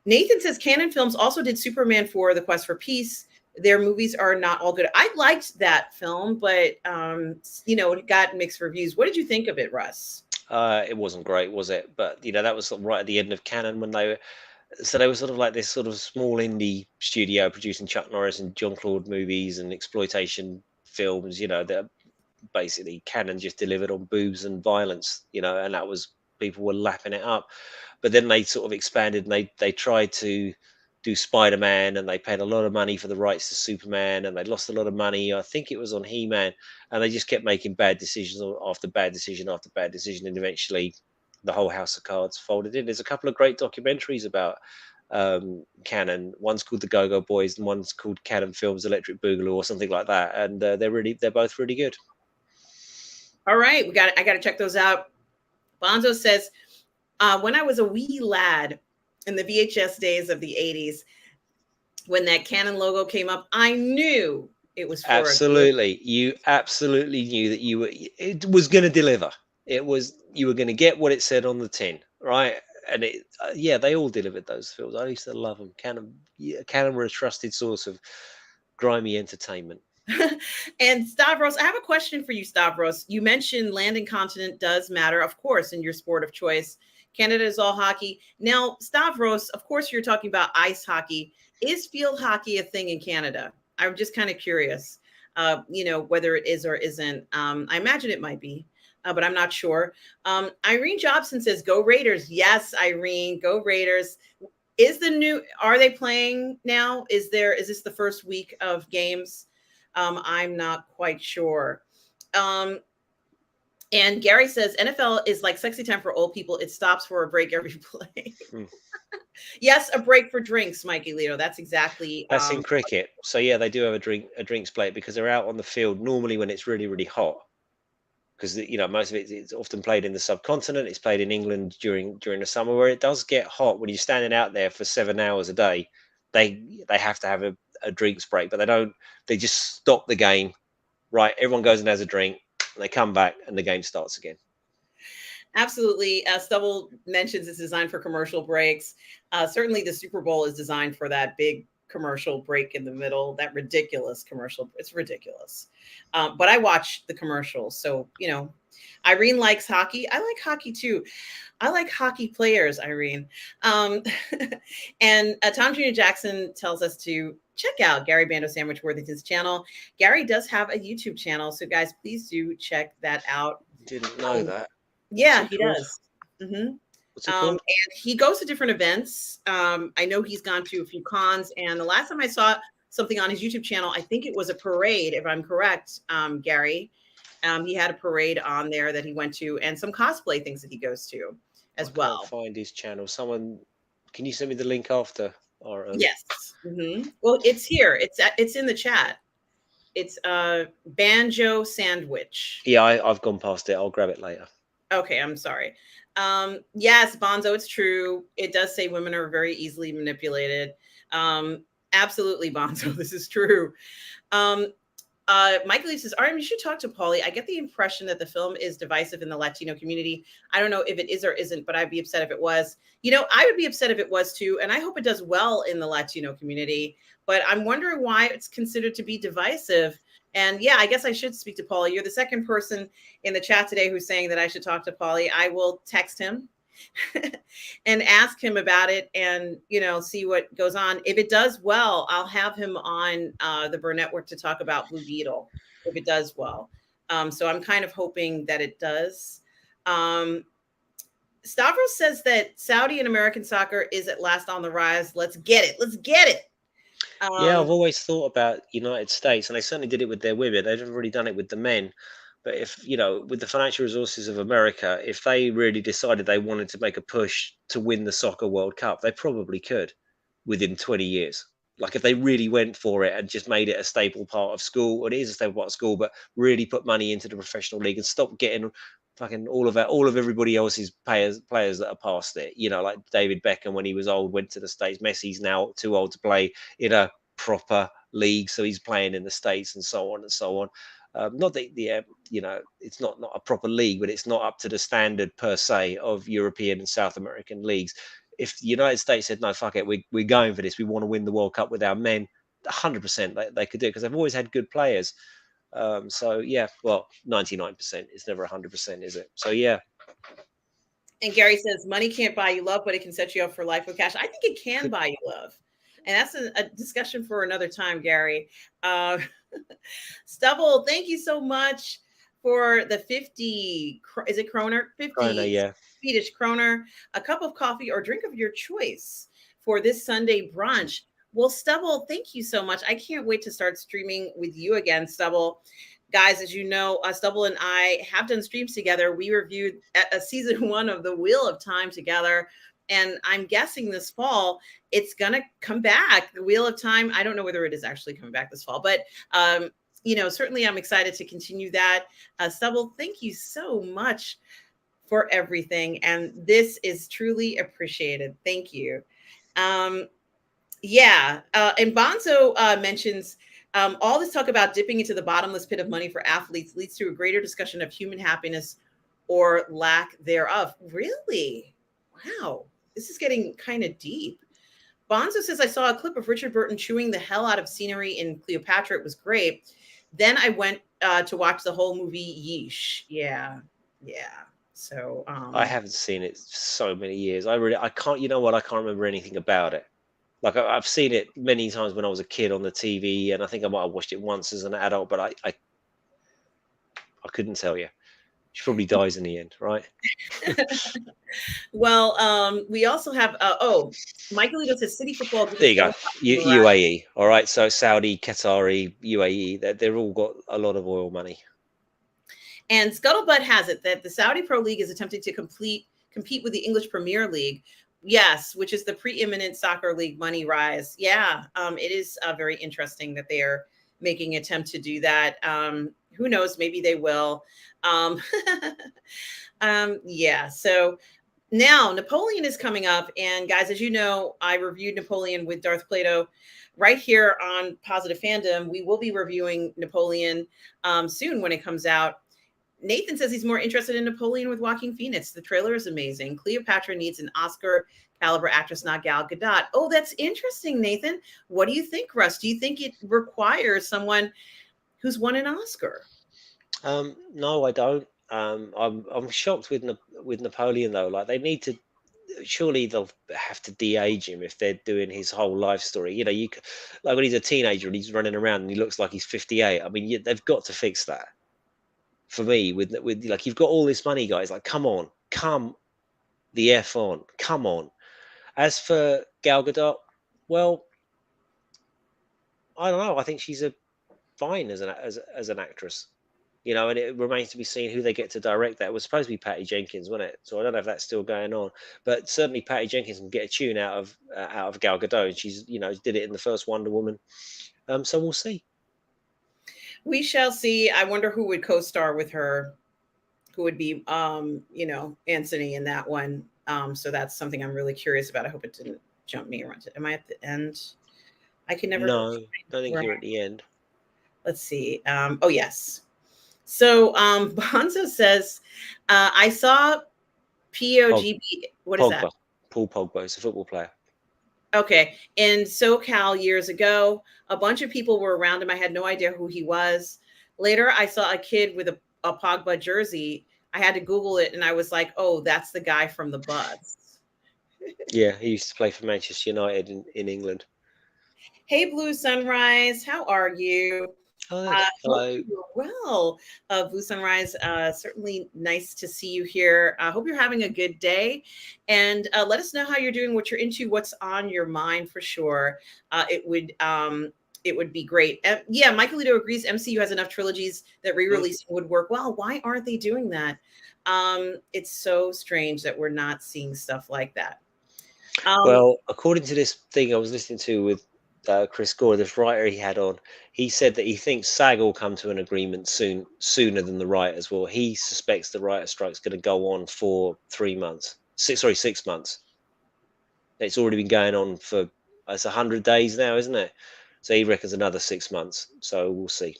Nathan says Canon Films also did Superman 4, The Quest for Peace. Their movies are not all good. I liked that film, but, it got mixed reviews. What did you think of it, Russ? It wasn't great, was it? But, that was right at the end of Canon when they were sort of like this sort of small indie studio producing Chuck Norris and Jean-Claude movies and exploitation films, that basically Canon just delivered on boobs and violence, and that was, people were lapping it up. But then they sort of expanded and they tried to do Spider-Man, and they paid a lot of money for the rights to Superman, and they lost a lot of money. I think it was on He-Man, and they just kept making bad decisions after bad decision after bad decision, and eventually the whole house of cards folded in. There's a couple of great documentaries about Canon. One's called The Go-Go Boys, and one's called Canon Films Electric Boogaloo, or something like that. And they're both really good. All right, I got to check those out. Bonzo says, when I was a wee lad in the VHS days of the 80s, when that Canon logo came up, I knew it was for absolutely. You absolutely knew that it was going to deliver. You were going to get what it said on the tin, right? And they all delivered those films. I used to love them. Canon were a trusted source of grimy entertainment. And Stavros, I have a question for you, Stavros. You mentioned land and continent does matter, of course, in your sport of choice. Canada is all hockey. Now, Stavros, of course, you're talking about ice hockey. Is field hockey a thing in Canada? I'm just kind of curious, whether it is or isn't. I imagine it might be, but I'm not sure. Irene Jobson says, go Raiders. Yes, Irene, go Raiders. Are they playing now? Is this the first week of games? I'm not quite sure. And Gary says NFL is like sexy time for old people. It stops for a break every play. Yes, a break for drinks, Mikey Leo. That's exactly. That's in cricket. So yeah, they do have a drinks break because they're out on the field normally when it's really, really hot. Because most of it's often played in the subcontinent. It's played in England during the summer, where it does get hot. When you're standing out there for 7 hours a day, they have to have a drinks break, but they don't. They just stop the game. Right, everyone goes and has a drink. And they come back and the game starts again. Absolutely. Stubble mentions it's designed for commercial breaks. Certainly the Super Bowl is designed for that big commercial break in the middle, that ridiculous commercial. It's ridiculous. But I watch the commercials. So, Irene likes hockey. I like hockey too. I like hockey players, Irene. And Tom Jr. Jackson tells us to check out Gary Bando Sandwich Worthington's channel. Gary does have a YouTube channel, so guys, please do check that out. Didn't know that. What's Yeah, it he called? does. Hmm. What's it called? And he goes to different events. I know he's gone to a few cons, and the last time I saw something on his YouTube channel, I think it was a parade, if I'm correct, Gary. He had a parade on there that he went to, and some cosplay things that he goes to I as can't well. find his channel. Someone, can you send me the link after? Or Yes. Well, it's here. It's in the chat. It's Banjo Sandwich. yeah, I've gone past it. I'll grab it later. Okay, I'm sorry. Yes, Bonzo, it's true. It does say women are very easily manipulated. Absolutely, Bonzo, this is true. Um, Michael Lee says, Ariam, you should talk to Paulie. I get the impression that the film is divisive in the Latino community. I don't know if it is or isn't, but I'd be upset if it was. You know, I would be upset if it was too, and I hope it does well in the Latino community. But I'm wondering why it's considered to be divisive. And yeah, I guess I should speak to Paulie. You're the second person in the chat today who's saying that I should talk to Paulie. I will text him and ask him about it and, you know, see what goes on. If it does well, I'll have him on the Burnettwork to talk about Blue Beetle if it does well. So I'm kind of hoping that it does. Stavros says that Saudi and American soccer is at last on the rise. Let's get it. Let's get it. Yeah, I've always thought about United States, and they certainly did it with their women. They've never really done it with the men. But if, with the financial resources of America, if they really decided they wanted to make a push to win the Soccer World Cup, they probably could within 20 years. Like if they really went for it and just made it a staple part of school, or it is a staple part of school, but really put money into the professional league and stop getting fucking all of everybody else's players that are past it. Like David Beckham when he was old went to the States. Messi's now too old to play in a proper league, so he's playing in the States and so on and so on. Not that it's not a proper league, but it's not up to the standard per se of European and South American leagues. If the United States said, no, fuck it, we're going for this, we want to win the World Cup with our men, 100% they could do it because they've always had good players. So yeah, well, 99%. It's never 100%, is it? So yeah. And Gary says, money can't buy you love, but it can set you up for life with cash. I think it can buy you love. And that's a discussion for another time, Gary. Stubble, thank you so much for the 50, is it kroner? 50 Kroner, yeah. Swedish kroner, a cup of coffee or drink of your choice for this Sunday brunch. Well, Stubble, thank you so much. I can't wait to start streaming with you again, Stubble. Guys, as you know, Stubble and I have done streams together. We reviewed a season 1 of The Wheel of Time together. And I'm guessing this fall, it's going to come back. The Wheel of Time. I don't know whether it is actually coming back this fall, but, certainly I'm excited to continue that. Stubble, thank you so much for everything. And this is truly appreciated. Thank you. And Bonzo mentions all this talk about dipping into the bottomless pit of money for athletes leads to a greater discussion of human happiness or lack thereof. Really? Wow. This is getting kind of deep. Bonzo says, I saw a clip of Richard Burton chewing the hell out of scenery in Cleopatra. It was great. Then I went to watch the whole movie. Yeesh. Yeah. So I haven't seen it so many years. I can't, I can't remember anything about it. Like I've seen it many times when I was a kid on the TV, and I think I might have watched it once as an adult, but I couldn't tell you. She probably dies in the end, right? Well, we also have Michael Lido says City Football. There you go. UAE. All right. So Saudi, Qatari, UAE, they've all got a lot of oil money. And Scuttlebutt has it that the Saudi Pro League is attempting to compete with the English Premier League. Yes, which is the preeminent soccer league money rise. Yeah, it is very interesting that they are making an attempt to do that. Who knows? Maybe they will. Yeah. So now Napoleon is coming up. And guys, as you know, I reviewed Napoleon with Darth Plato right here on Positive Fandom. We will be reviewing Napoleon soon when it comes out. Nathan says he's more interested in Napoleon with Joaquin Phoenix. The trailer is amazing. Cleopatra needs an Oscar caliber actress, not Gal Gadot. Oh, that's interesting, Nathan. What do you think, Russ? Do you think it requires someone who's won an Oscar? No, I don't. I'm shocked with Napoleon though. Like they need to. surely they'll have to de-age him if they're doing his whole life story. You know, like when he's a teenager and he's running around and he looks like he's 58. I mean, they've got to fix that. For me, with like, you've got all this money, guys. Like, come on, come the f on, come on. As for Gal Gadot, well, I don't know. I think she's a fine as an actress. You know, and it remains to be seen who they get to direct that. It was supposed to be Patty Jenkins, wasn't it? So I don't know if that's still going on, but certainly Patty Jenkins can get a tune out of Gal Gadot, and she's, you know, did it in the first Wonder Woman. So we'll see. We shall see. I wonder who would co-star with her, who would be, you know, Anthony in that one. So that's something I'm really curious about. I hope it didn't jump me around. Am I at the end? I can never. No, don't think you're at the end. Let's see. Oh yes. So Bonzo says, I saw POGB. What is that? Paul Pogba is a football player. Okay. In SoCal years ago, a bunch of people were around him. I had no idea who he was. Later, I saw a kid with a Pogba jersey. I had to Google it, and I was like, oh, that's the guy from the Buds. Yeah, he used to play for Manchester United in England. Hey, Blue Sunrise, how are you? Hello. Well, Blue Sunrise, certainly nice to see you here. I hope you're having a good day, and let us know how you're doing, what you're into, what's on your mind for sure. It would be great. Yeah, Michaelito agrees. MCU has enough trilogies that re-releasing would work well. Why aren't they doing that? It's so strange that we're not seeing stuff like that. Well, according to this thing I was listening to with Chris Gore, this writer he had on, he said that he thinks SAG will come to an agreement sooner than the writers will. He suspects the writer strike's going to go on for 6 months. It's already been going on for, it's 100 days now, isn't it? So he reckons another 6 months. So we'll see.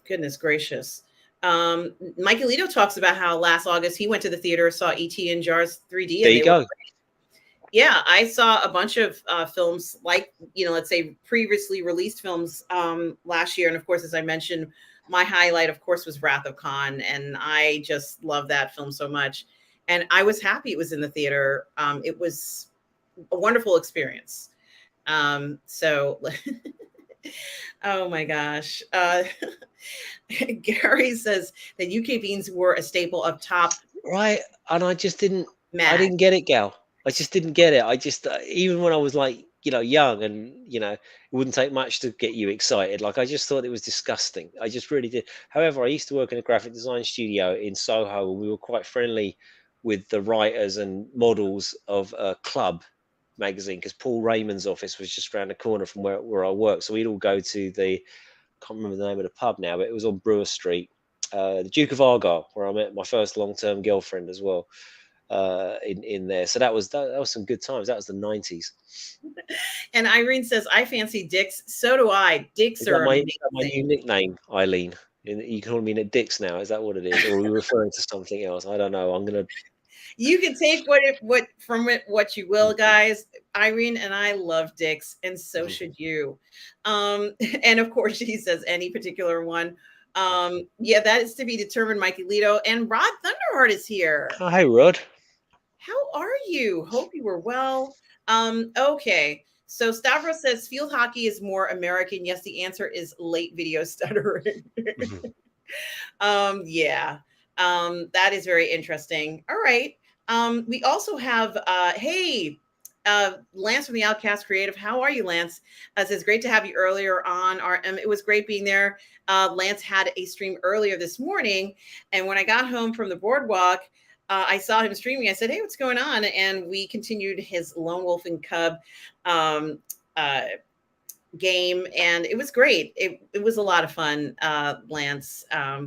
Goodness gracious. Michaelito talks about how last August he went to the theater, saw E.T. in Jars 3D. There you go. Yeah, I saw a bunch of films, like, you know, let's say previously released films last year. And of course, as I mentioned, my highlight, of course, was Wrath of Khan. And I just love that film so much. And I was happy it was in the theater. It was a wonderful experience. So, oh my gosh. Gary says that UK beans were a staple of top. Right. And I just didn't, Mag. I didn't get it, Gal. I just didn't get it. I just, even when I was like, you know, young and, you know, it wouldn't take much to get you excited. Like, I just thought it was disgusting. I just really did. However, I used to work in a graphic design studio in Soho, and we were quite friendly with the writers and models of Club magazine, because Paul Raymond's office was just around the corner from where I worked. So we'd all go to the, I can't remember the name of the pub now, but it was on Brewer Street, the Duke of Argyll, where I met my first long-term girlfriend as well. In there, so that was some good times. That was the 90s. And Irene says, I fancy dicks. So do I. Dicks are my new nickname, Eileen. You call me Dicks now. Is that what it is, or are we referring to something else? I don't know. I'm gonna. You can take what you will, guys. Irene and I love dicks, and so should you. And of course, she says any particular one. Yeah, that is to be determined. Mikey Lito and Rod Thunderheart is here. Oh, hey, Rod. How are you? Hope you were well. Okay. So Stavros says field hockey is more American. Yes, the answer is late video stuttering. Yeah. That is very interesting. All right. We also have Lance from the Outcast Creative. How are you, Lance? Says great to have you earlier on. It was great being there. Lance had a stream earlier this morning, and when I got home from the boardwalk, I saw him streaming. I said, "Hey, what's going on?" And we continued his Lone Wolf and Cub game, and it was great. It was a lot of fun. Lance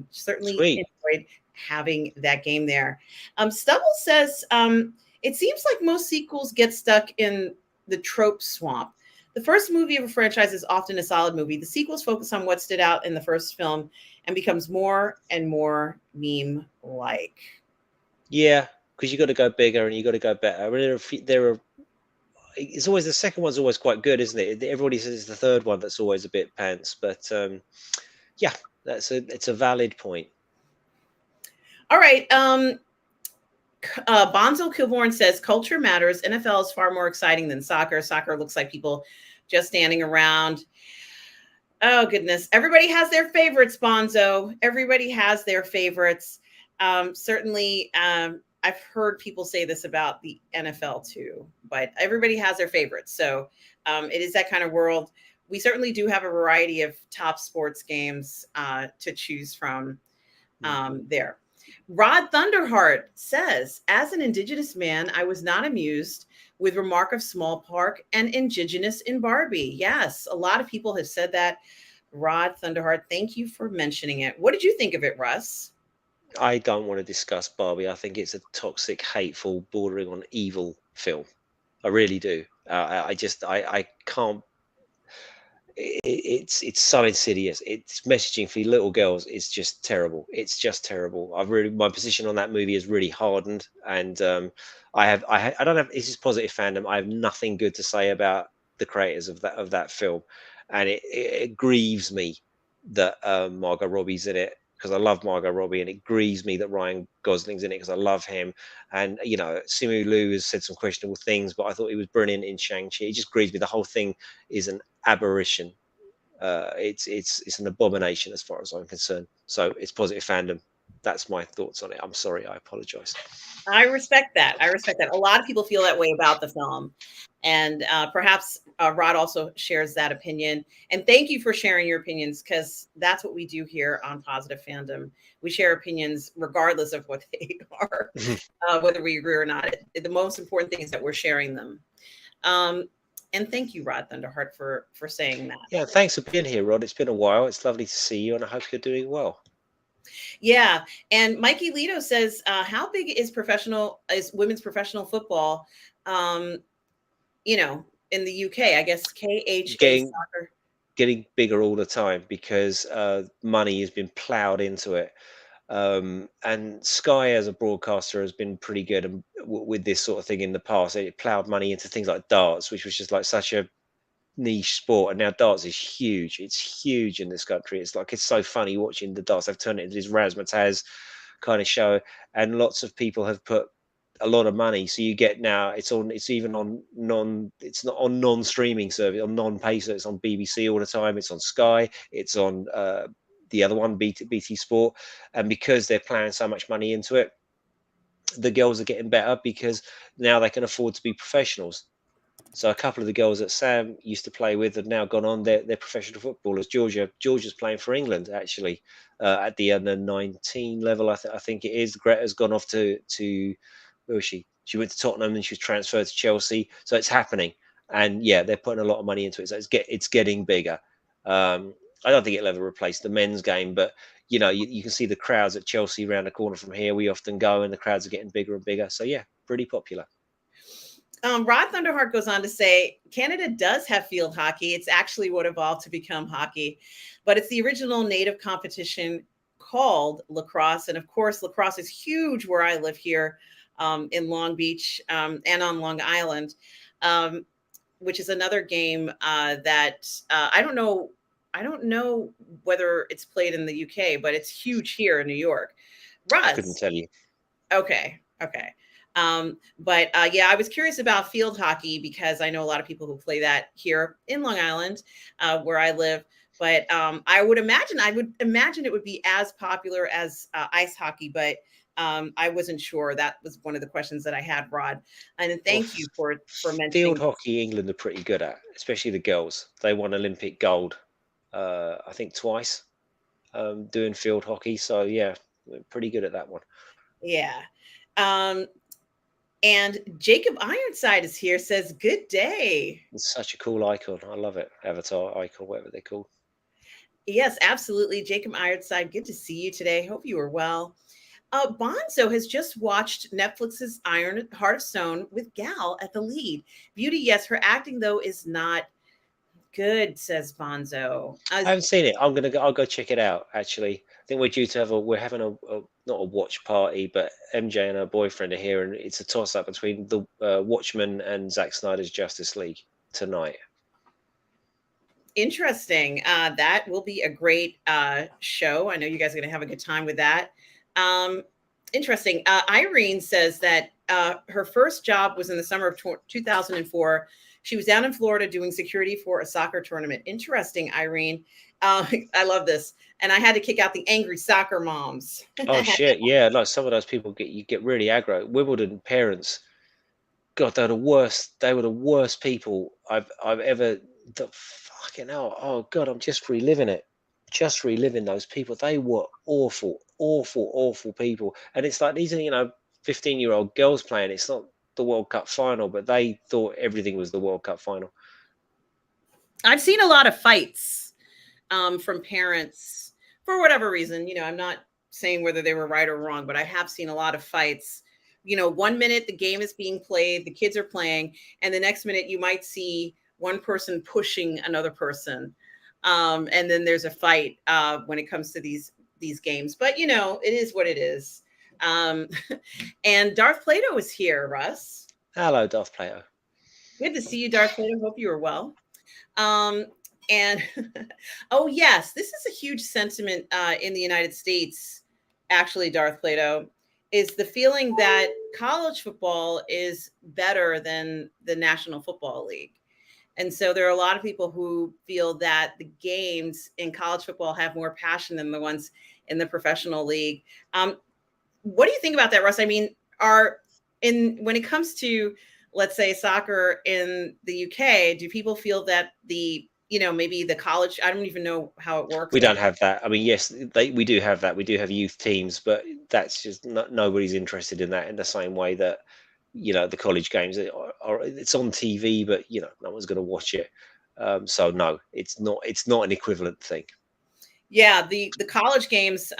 certainly enjoyed having that game there. Stubble says it seems like most sequels get stuck in the trope swamp. The first movie of a franchise is often a solid movie. The sequels focus on what stood out in the first film and becomes more and more meme-like. Yeah, because you got to go bigger and you got to go better. I mean, it's always, the second one's always quite good, isn't it? Everybody says it's the third one that's always a bit pants, but yeah, it's a valid point. All right. Bonzo Kilborn says culture matters. NFL is far more exciting than soccer. Soccer looks like people just standing around. Oh goodness, everybody has their favorites, Bonzo. Everybody has their favorites. Certainly, I've heard people say this about the NFL too, but everybody has their favorites. So it is that kind of world. We certainly do have a variety of top sports games to choose from there. Rod Thunderheart says, as an Indigenous man, I was not amused with remark of small park and Indigenous in Barbie. Yes, a lot of people have said that. Rod Thunderheart, thank you for mentioning it. What did you think of it, Russ? I don't want to discuss Barbie. I think it's a toxic, hateful, bordering on evil film. I really do. I can't. It's so insidious. It's messaging for little girls. It's just terrible. It's just terrible. I've really my position on that movie is really hardened, and I don't have. This is positive fandom. I have nothing good to say about the creators of that film, and it grieves me that Margot Robbie's in it because I love Margot Robbie, and it grieves me that Ryan Gosling's in it because I love him. And Simu Liu has said some questionable things, but I thought he was brilliant in Shang-Chi. It just grieves me. The whole thing is an aberration. It's an abomination as far as I'm concerned. So it's positive fandom. That's my thoughts on it. I'm sorry. I apologize. I respect that. I respect that. A lot of people feel that way about the film. And perhaps Rod also shares that opinion. And thank you for sharing your opinions because that's what we do here on Positive Fandom. We share opinions regardless of what they are, whether we agree or not. The most important thing is that we're sharing them. And thank you, Rod Thunderheart, for saying that. Yeah, thanks for being here, Rod. It's been a while. It's lovely to see you, and I hope you're doing well. Yeah, and Mikey Lito says, "How big is women's professional football? Um, in the UK, I guess KHA Getting soccer." getting bigger all the time because money has been ploughed into it. And Sky as a broadcaster has been pretty good with this sort of thing in the past. It ploughed money into things like darts, which was just like such a niche sport, and now darts is huge. It's huge in this country. It's so funny watching the darts. They've turned it into this razzmatazz kind of show, and lots of people have put a lot of money. So you get now it's even on it's not on non-streaming service, on non-pay, so it's on BBC all the time. It's on Sky. It's on the other one, BT Sport, and because they're plowing so much money into it, the girls are getting better because now they can afford to be professionals. So a couple of the girls that Sam used to play with have now gone on. They're professional footballers. Georgia's playing for England actually at the under 19 level. I think it is. Greta's gone off to where was she? She went to Tottenham and she was transferred to Chelsea. So it's happening, and yeah, they're putting a lot of money into it. So it's getting bigger. I don't think it'll ever replace the men's game, but you can see the crowds at Chelsea around the corner from here. We often go, and the crowds are getting bigger and bigger. So yeah, pretty popular. Rod Thunderheart goes on to say, Canada does have field hockey. It's actually what evolved to become hockey, but it's the original native competition called lacrosse. And of course, lacrosse is huge where I live here in Long Beach and on Long Island, which is another game that I don't know. I don't know whether it's played in the UK, but it's huge here in New York. I couldn't Russ. tell you. Okay. Okay. But yeah, I was curious about field hockey because I know a lot of people who play that here in Long Island, where I live. But I would imagine it would be as popular as ice hockey, but I wasn't sure. That was one of the questions that I had, Rod. And Well, thank you for field mentioning. hockey, England are pretty good at, especially the girls. They won Olympic gold, I think twice, doing field hockey. So yeah, we're pretty good at that one. Yeah. Um, and Jacob Ironside is here, says, "Good day." It's such a cool icon. I love it. Avatar icon, whatever they're called. Yes, absolutely. Jacob Ironside, good to see you today. Hope you are well. Bonzo has just watched Netflix's Iron Heart of Stone with Gal at the lead. Beauty, yes, her acting though is not good, says Bonzo. I haven't seen it. I'll go check it out. Actually, I think we're due to we're having a not a watch party, but MJ and her boyfriend are here, and it's a toss up between the Watchmen and Zack Snyder's Justice League tonight. Interesting. That will be a great show. I know you guys are going to have a good time with that. Um, Interesting. Irene says that her first job was in the summer of 2004. She was down in Florida doing security for a soccer tournament. Interesting, Irene. I love this. And I had to kick out the angry soccer moms. Oh shit, yeah. Like some of those people get really aggro. Wimbledon parents, God, they're the worst. They were the worst people I've ever. Fucking hell. Oh God, I'm just reliving it. Just reliving those people. They were awful, awful, awful people. And it's like these are 15-year-old girls playing. It's not the World Cup final, but they thought everything was the World Cup final. I've seen a lot of fights from parents for whatever reason. I'm not saying whether they were right or wrong, but I have seen a lot of fights. 1 minute the game is being played, the kids are playing, and the next minute you might see one person pushing another person. And then there's a fight when it comes to these games. But it is what it is. And Darth Plato is here, Russ. Hello, Darth Plato. Good to see you, Darth Plato. Hope you are well. And oh yes, this is a huge sentiment in the United States, actually, Darth Plato, is the feeling that college football is better than the National Football League. And so there are a lot of people who feel that the games in college football have more passion than the ones in the professional league. What do you think about that, Russ? I mean, when it comes to, let's say, soccer in the UK, do people feel that maybe the college, I don't even know how it works. We don't have that. I mean, yes, we do have that. We do have youth teams, but that's just nobody's interested in that in the same way that, the college games are it's on TV, but no one's going to watch it. So no, it's not an equivalent thing. Yeah, the college games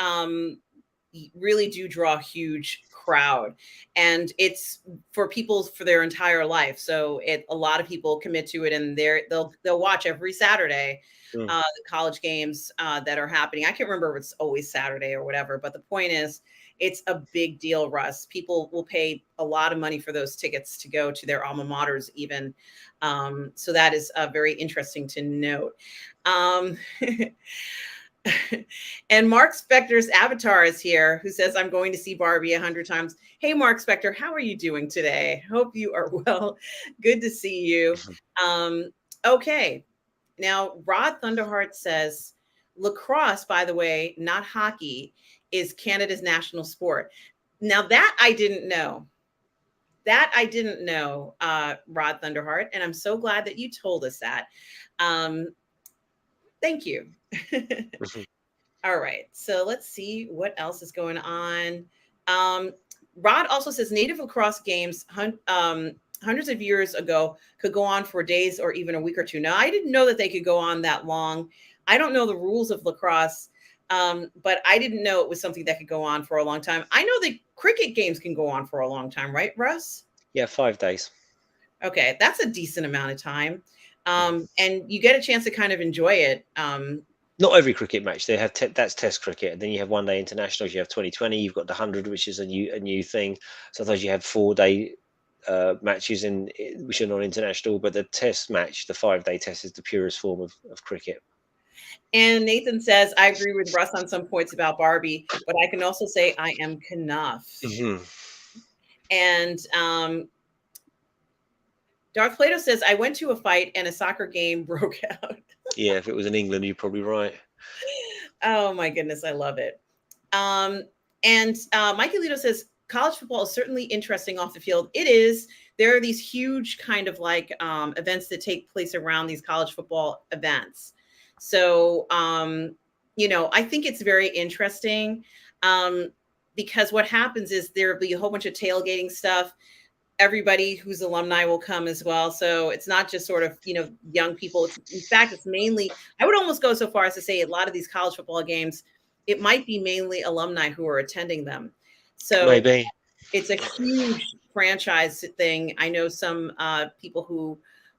really do draw a huge crowd, and it's for people for their entire life. So a lot of people commit to it, and they'll watch every Saturday the college games that are happening. I can't remember if it's always Saturday or whatever, but the point is, it's a big deal, Russ. People will pay a lot of money for those tickets to go to their alma maters even. So that is very interesting to note. And Mark Spector's avatar is here, who says, I'm going to see Barbie 100 times. Hey, Mark Spector, how are you doing today? Hope you are well. Good to see you. Okay. Now, Rod Thunderheart says, lacrosse, by the way, not hockey, is Canada's national sport. Now, that I didn't know. Rod Thunderheart, and I'm so glad that you told us that. Thank you. All right, so let's see what else is going on. Rod also says native lacrosse games hundreds of years ago could go on for days or even a week or two. Now, I didn't know that they could go on that long. I don't know the rules of lacrosse, but I didn't know it was something that could go on for a long time. I know that cricket games can go on for a long time, right, Russ? Yeah, 5 days. Okay, that's a decent amount of time. And you get a chance to kind of enjoy it. Not every cricket match. They have that's Test cricket, and then you have one-day internationals. You have 2020. You've got the 100, which is a new thing. Sometimes you have 4-day matches which are not international, but the Test match, the 5-day Test, is the purest form of cricket. And Nathan says, I agree with Russ on some points about Barbie, but I can also say I am Knuff. And Darth Plato says, I went to a fight and a soccer game broke out. Yeah, if it was in England, you're probably right. Oh my goodness, I love it. And Mikey Lito says, college football is certainly interesting off the field. It is. There are these huge kind of like events that take place around these college football events. So, I think it's very interesting because what happens is there'll be a whole bunch of tailgating stuff. Everybody who's alumni will come as well. So it's not just sort of, young people. In fact, it's mainly, I would almost go so far as to say a lot of these college football games, it might be mainly alumni who are attending them. So maybe it's a huge franchise thing. I know some people who,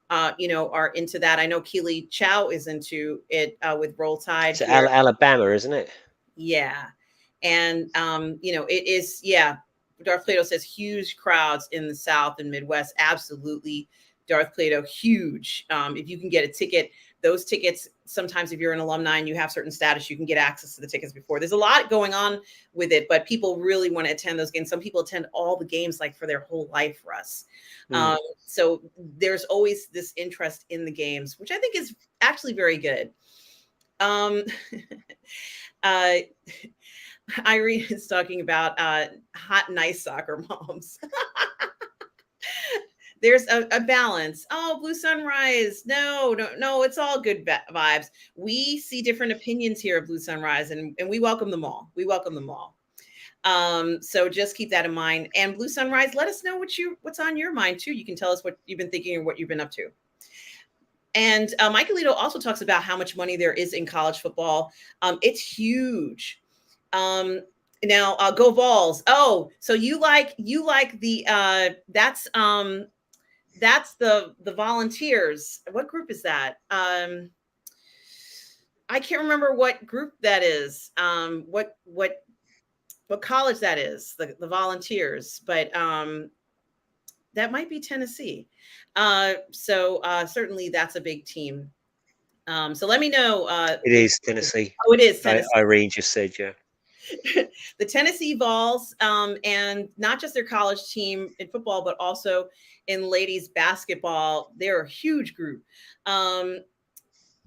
are into that. I know Keely Chow is into it with Roll Tide. It's Alabama, isn't it? Yeah. And, it is, yeah. Darth Plato says huge crowds in the South and Midwest. Absolutely. Darth Plato, huge. If you can get a ticket, those tickets sometimes if you're an alumni and you have certain status, you can get access to the tickets before. There's a lot going on with it, but people really want to attend those games. Some people attend all the games like for their whole life, Russ. So there's always this interest in the games, which I think is actually very good. Irene is talking about hot, nice soccer moms. There's a balance. Oh, Blue Sunrise. No, it's all good vibes. We see different opinions here of Blue Sunrise, and we welcome them all. We welcome them all. So just keep that in mind. And Blue Sunrise, let us know what's on your mind too. You can tell us what you've been thinking or what you've been up to. And Michaelito also talks about how much money there is in college football. It's huge. Now go Vols. Oh, so you like the that's the Volunteers. What group is that? I can't remember what group that is. What college that is, the Volunteers, but that might be Tennessee. So certainly that's a big team. So let me know. It is Tennessee. Oh, it is Tennessee. Irene just said, yeah. The Tennessee Vols, and not just their college team in football, but also in ladies basketball. They're a huge group.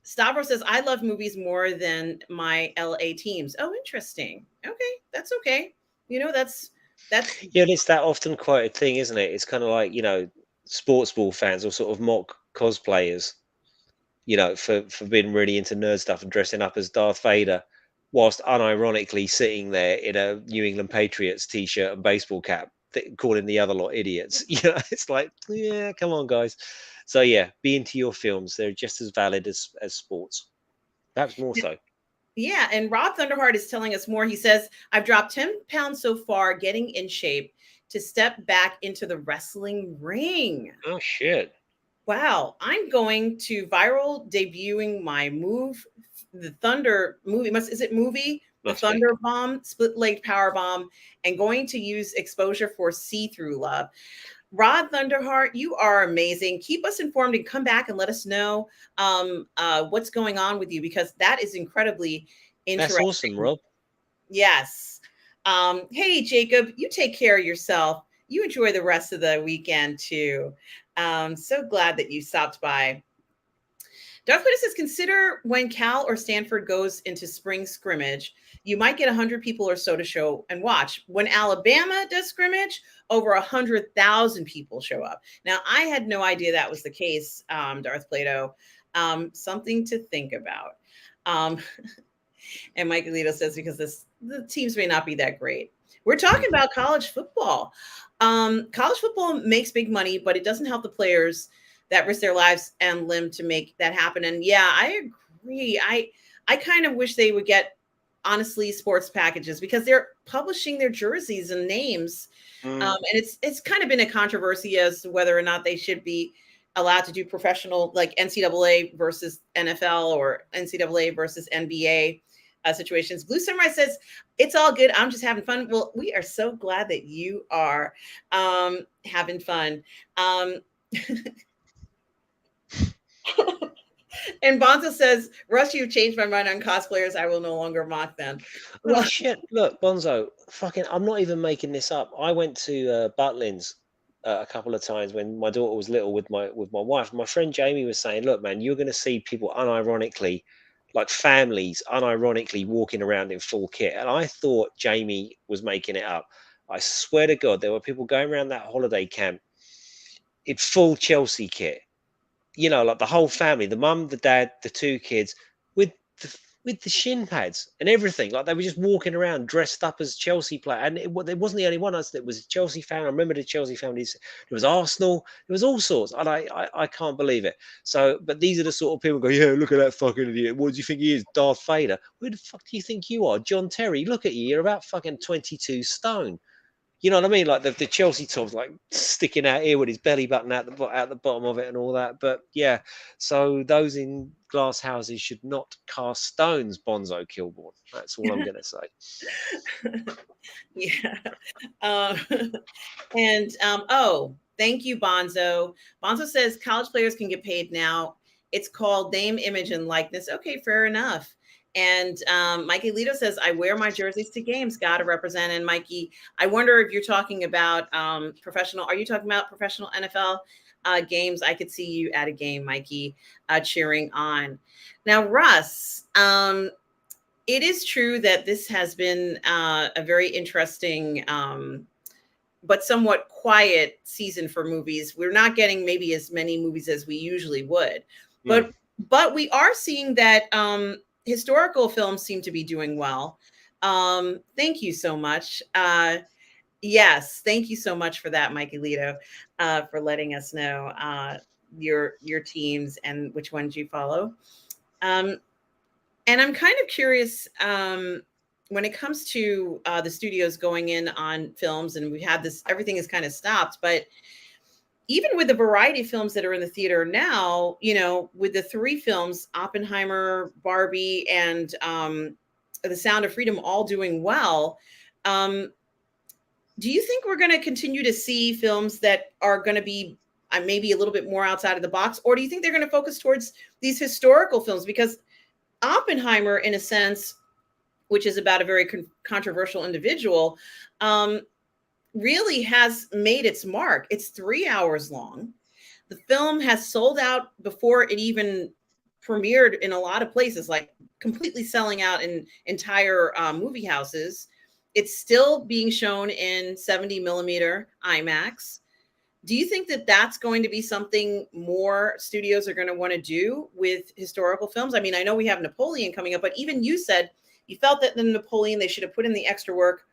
Stavros says, I love movies more than my LA teams. Oh, interesting. Okay, that's okay. That's yeah. It's that often quoted thing, isn't it? It's kind of like, sports ball fans will sort of mock cosplayers, for being really into nerd stuff and dressing up as Darth Vader, whilst unironically sitting there in a New England Patriots t-shirt and baseball cap, calling the other lot idiots. It's like, yeah, come on, guys. So yeah, be into your films. They're just as valid as sports, perhaps more so. Yeah, and Rob Thunderheart is telling us more. He says, I've dropped 10 pounds so far, getting in shape to step back into the wrestling ring. Oh, shit. Wow, I'm going to viral debuting my the Thunder movie. Is it movie? The Thunder Bomb, split leg power bomb, and going to use exposure for see-through love. Rod Thunderheart, you are amazing. Keep us informed and come back and let us know what's going on with you, because that is incredibly interesting. That's awesome, Rob. Yes. Hey, Jacob, you take care of yourself. You enjoy the rest of the weekend too. So glad that you stopped by. Darth Vader says, consider when Cal or Stanford goes into spring scrimmage, you might get 100 people or so to show and watch. When Alabama does scrimmage, over 100,000 people show up. Now, I had no idea that was the case, Darth Plato. Something to think about. And Mike Alito says, because the teams may not be that great. We're talking about college football. College football makes big money, but it doesn't help the players that risk their lives and limb to make that happen. And yeah, I agree. I kind of wish they would get, honestly, sports packages, because they're publishing their jerseys and names. And it's kind of been a controversy as to whether or not they should be allowed to do professional, like NCAA versus NFL or NCAA versus NBA situations. Blue Samurai says, it's all good. I'm just having fun. Well, we are so glad that you are having fun. And Bonzo says, Russ, you've changed my mind on cosplayers. I will no longer mock them. Oh, shit. Look, Bonzo, I'm not even making this up. I went to Butlins a couple of times when my daughter was little with my wife. My friend Jamie was saying, look, man, you're going to see people unironically, like families, unironically walking around in full kit. And I thought Jamie was making it up. I swear to God, there were people going around that holiday camp in full Chelsea kit. Like the whole family, the mum, the dad, the two kids, with the shin pads and everything. Like they were just walking around dressed up as Chelsea players. And it wasn't the only one. It was a Chelsea fan. I remember the Chelsea families. There was Arsenal. There was all sorts. And I can't believe it. So, but these are the sort of people who go, yeah, look at that fucking idiot. What do you think he is? Darth Vader. Who the fuck do you think you are? John Terry. Look at you. You're about fucking 22 stone. You know what I mean? Like the Chelsea top's like sticking out here with his belly button out the bottom of it and all that. But yeah, so those in glass houses should not cast stones, Bonzo Kilborn. That's all I'm going to say. Yeah. And thank you, Bonzo. Bonzo says college players can get paid now It's called Name, Image, and Likeness. Okay, fair enough. And Mikey Lito says, I wear my jerseys to games. Got to represent. And Mikey, I wonder if you're talking about professional. Are you talking about professional NFL games? I could see you at a game, Mikey, cheering on. Now, Russ, it is true that this has been a very interesting but somewhat quiet season for movies. We're not getting maybe as many movies as we usually would, Mm. but we are seeing that historical films seem to be doing well. Thank you so much. Yes, thank you so much for that, Mikey Lito, for letting us know your teams and which ones you follow. Um, and I'm kind of curious when it comes to the studios going in on films, and we had this, everything is kind of stopped, but even with the variety of films that are in the theater now, you know, with the three films, Oppenheimer, Barbie, and The Sound of Freedom all doing well, do you think we're going to continue to see films that are going to be maybe a little bit more outside of the box, or do you think they're going to focus towards these historical films? Because Oppenheimer, in a sense, which is about a very controversial individual, really has made its mark. It's 3 hours long. The film has sold out before it even premiered in a lot of places, like completely selling out in entire movie houses. It's still being shown in 70 millimeter IMAX. Do you think that that's going to be something more studios are going to want to do with historical films? I mean, I know we have Napoleon coming up, but even you said you felt that in Napoleon, they should have put in the extra work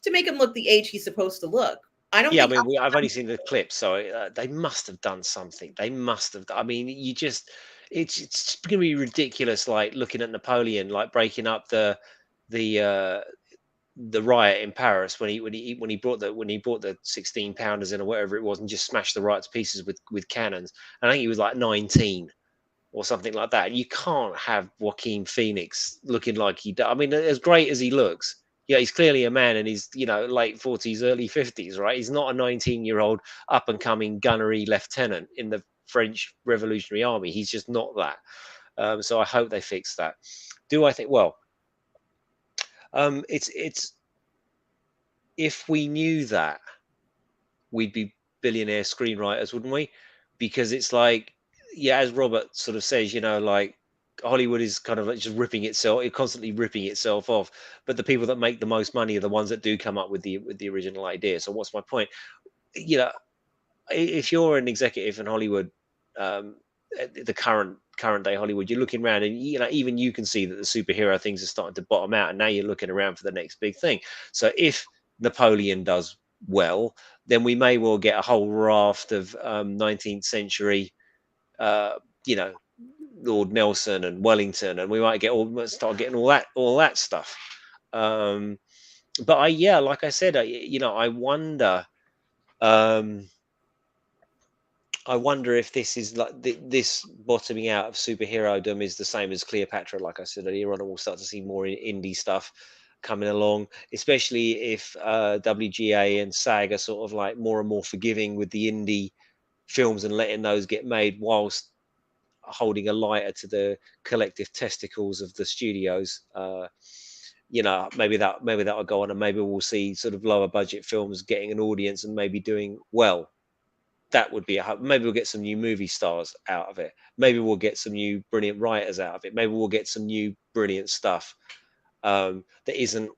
to make him look the age he's supposed to look. I don't Yeah, I think. mean, I've only seen the clip, so they must have done something. They must have. I mean, you just, it's going to be ridiculous. Like looking at Napoleon, like breaking up the uh, the riot in Paris when he brought the 16 pounders in or whatever it was and just smashed the riot to pieces with cannons. And I think he was like 19 or something like that. You can't have Joaquin Phoenix looking like he does. I mean, as great as he looks, yeah, he's clearly a man in his, late 40s, early 50s, right? He's not a 19-year-old up and coming gunnery lieutenant in the French Revolutionary Army. He's just not that. So I hope they fix that. Do I think? Well, it's if we knew that, we'd be billionaire screenwriters, wouldn't we? Because it's like, yeah, as Robert sort of says, like Hollywood is kind of like just constantly ripping itself off. But the people that make the most money are the ones that do come up with the original idea. So what's my point? You know, if you're an executive in Hollywood, the current day Hollywood, you're looking around and even you can see that the superhero things are starting to bottom out, and now you're looking around for the next big thing. So if Napoleon does well, then we may well get a whole raft of 19th century, uh, you know, Lord Nelson and Wellington, and we might start getting all that stuff. But like I said, I wonder. Um, I wonder if this is like this bottoming out of superherodom is the same as Cleopatra, like I said earlier on, and we'll start to see more indie stuff coming along, especially if WGA and SAG are sort of like more and more forgiving with the indie films and letting those get made whilst holding a lighter to the collective testicles of the studios. Maybe that'll go on, and maybe we'll see sort of lower budget films getting an audience and maybe doing well. That would be maybe we'll get some new movie stars out of it. Maybe we'll get some new brilliant writers out of it. Maybe we'll get some new brilliant stuff that isn't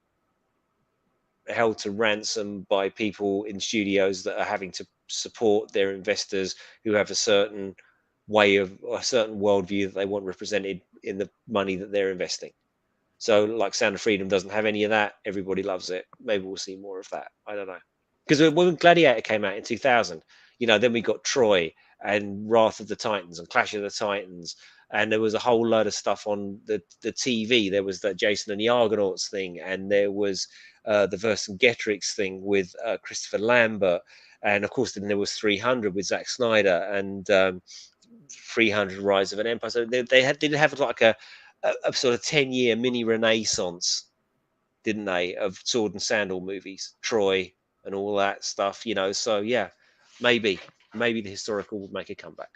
held to ransom by people in studios that are having to support their investors who have a certain worldview that they want represented in the money that they're investing. So like Sound of Freedom doesn't have any of that. Everybody loves it. Maybe we'll see more of that. I don't know. Because when Gladiator came out in 2000, then we got Troy and Wrath of the Titans and Clash of the Titans, and there was a whole load of stuff on the TV. There was the Jason and the Argonauts thing, and there was the Vercingetorix thing with Christopher Lambert, and of course then there was 300 with Zack Snyder and 300 Rise of an Empire. So they did have like a sort of 10-year mini renaissance, didn't they, of sword and sandal movies, Troy and all that stuff, So yeah, maybe the historical would make a comeback.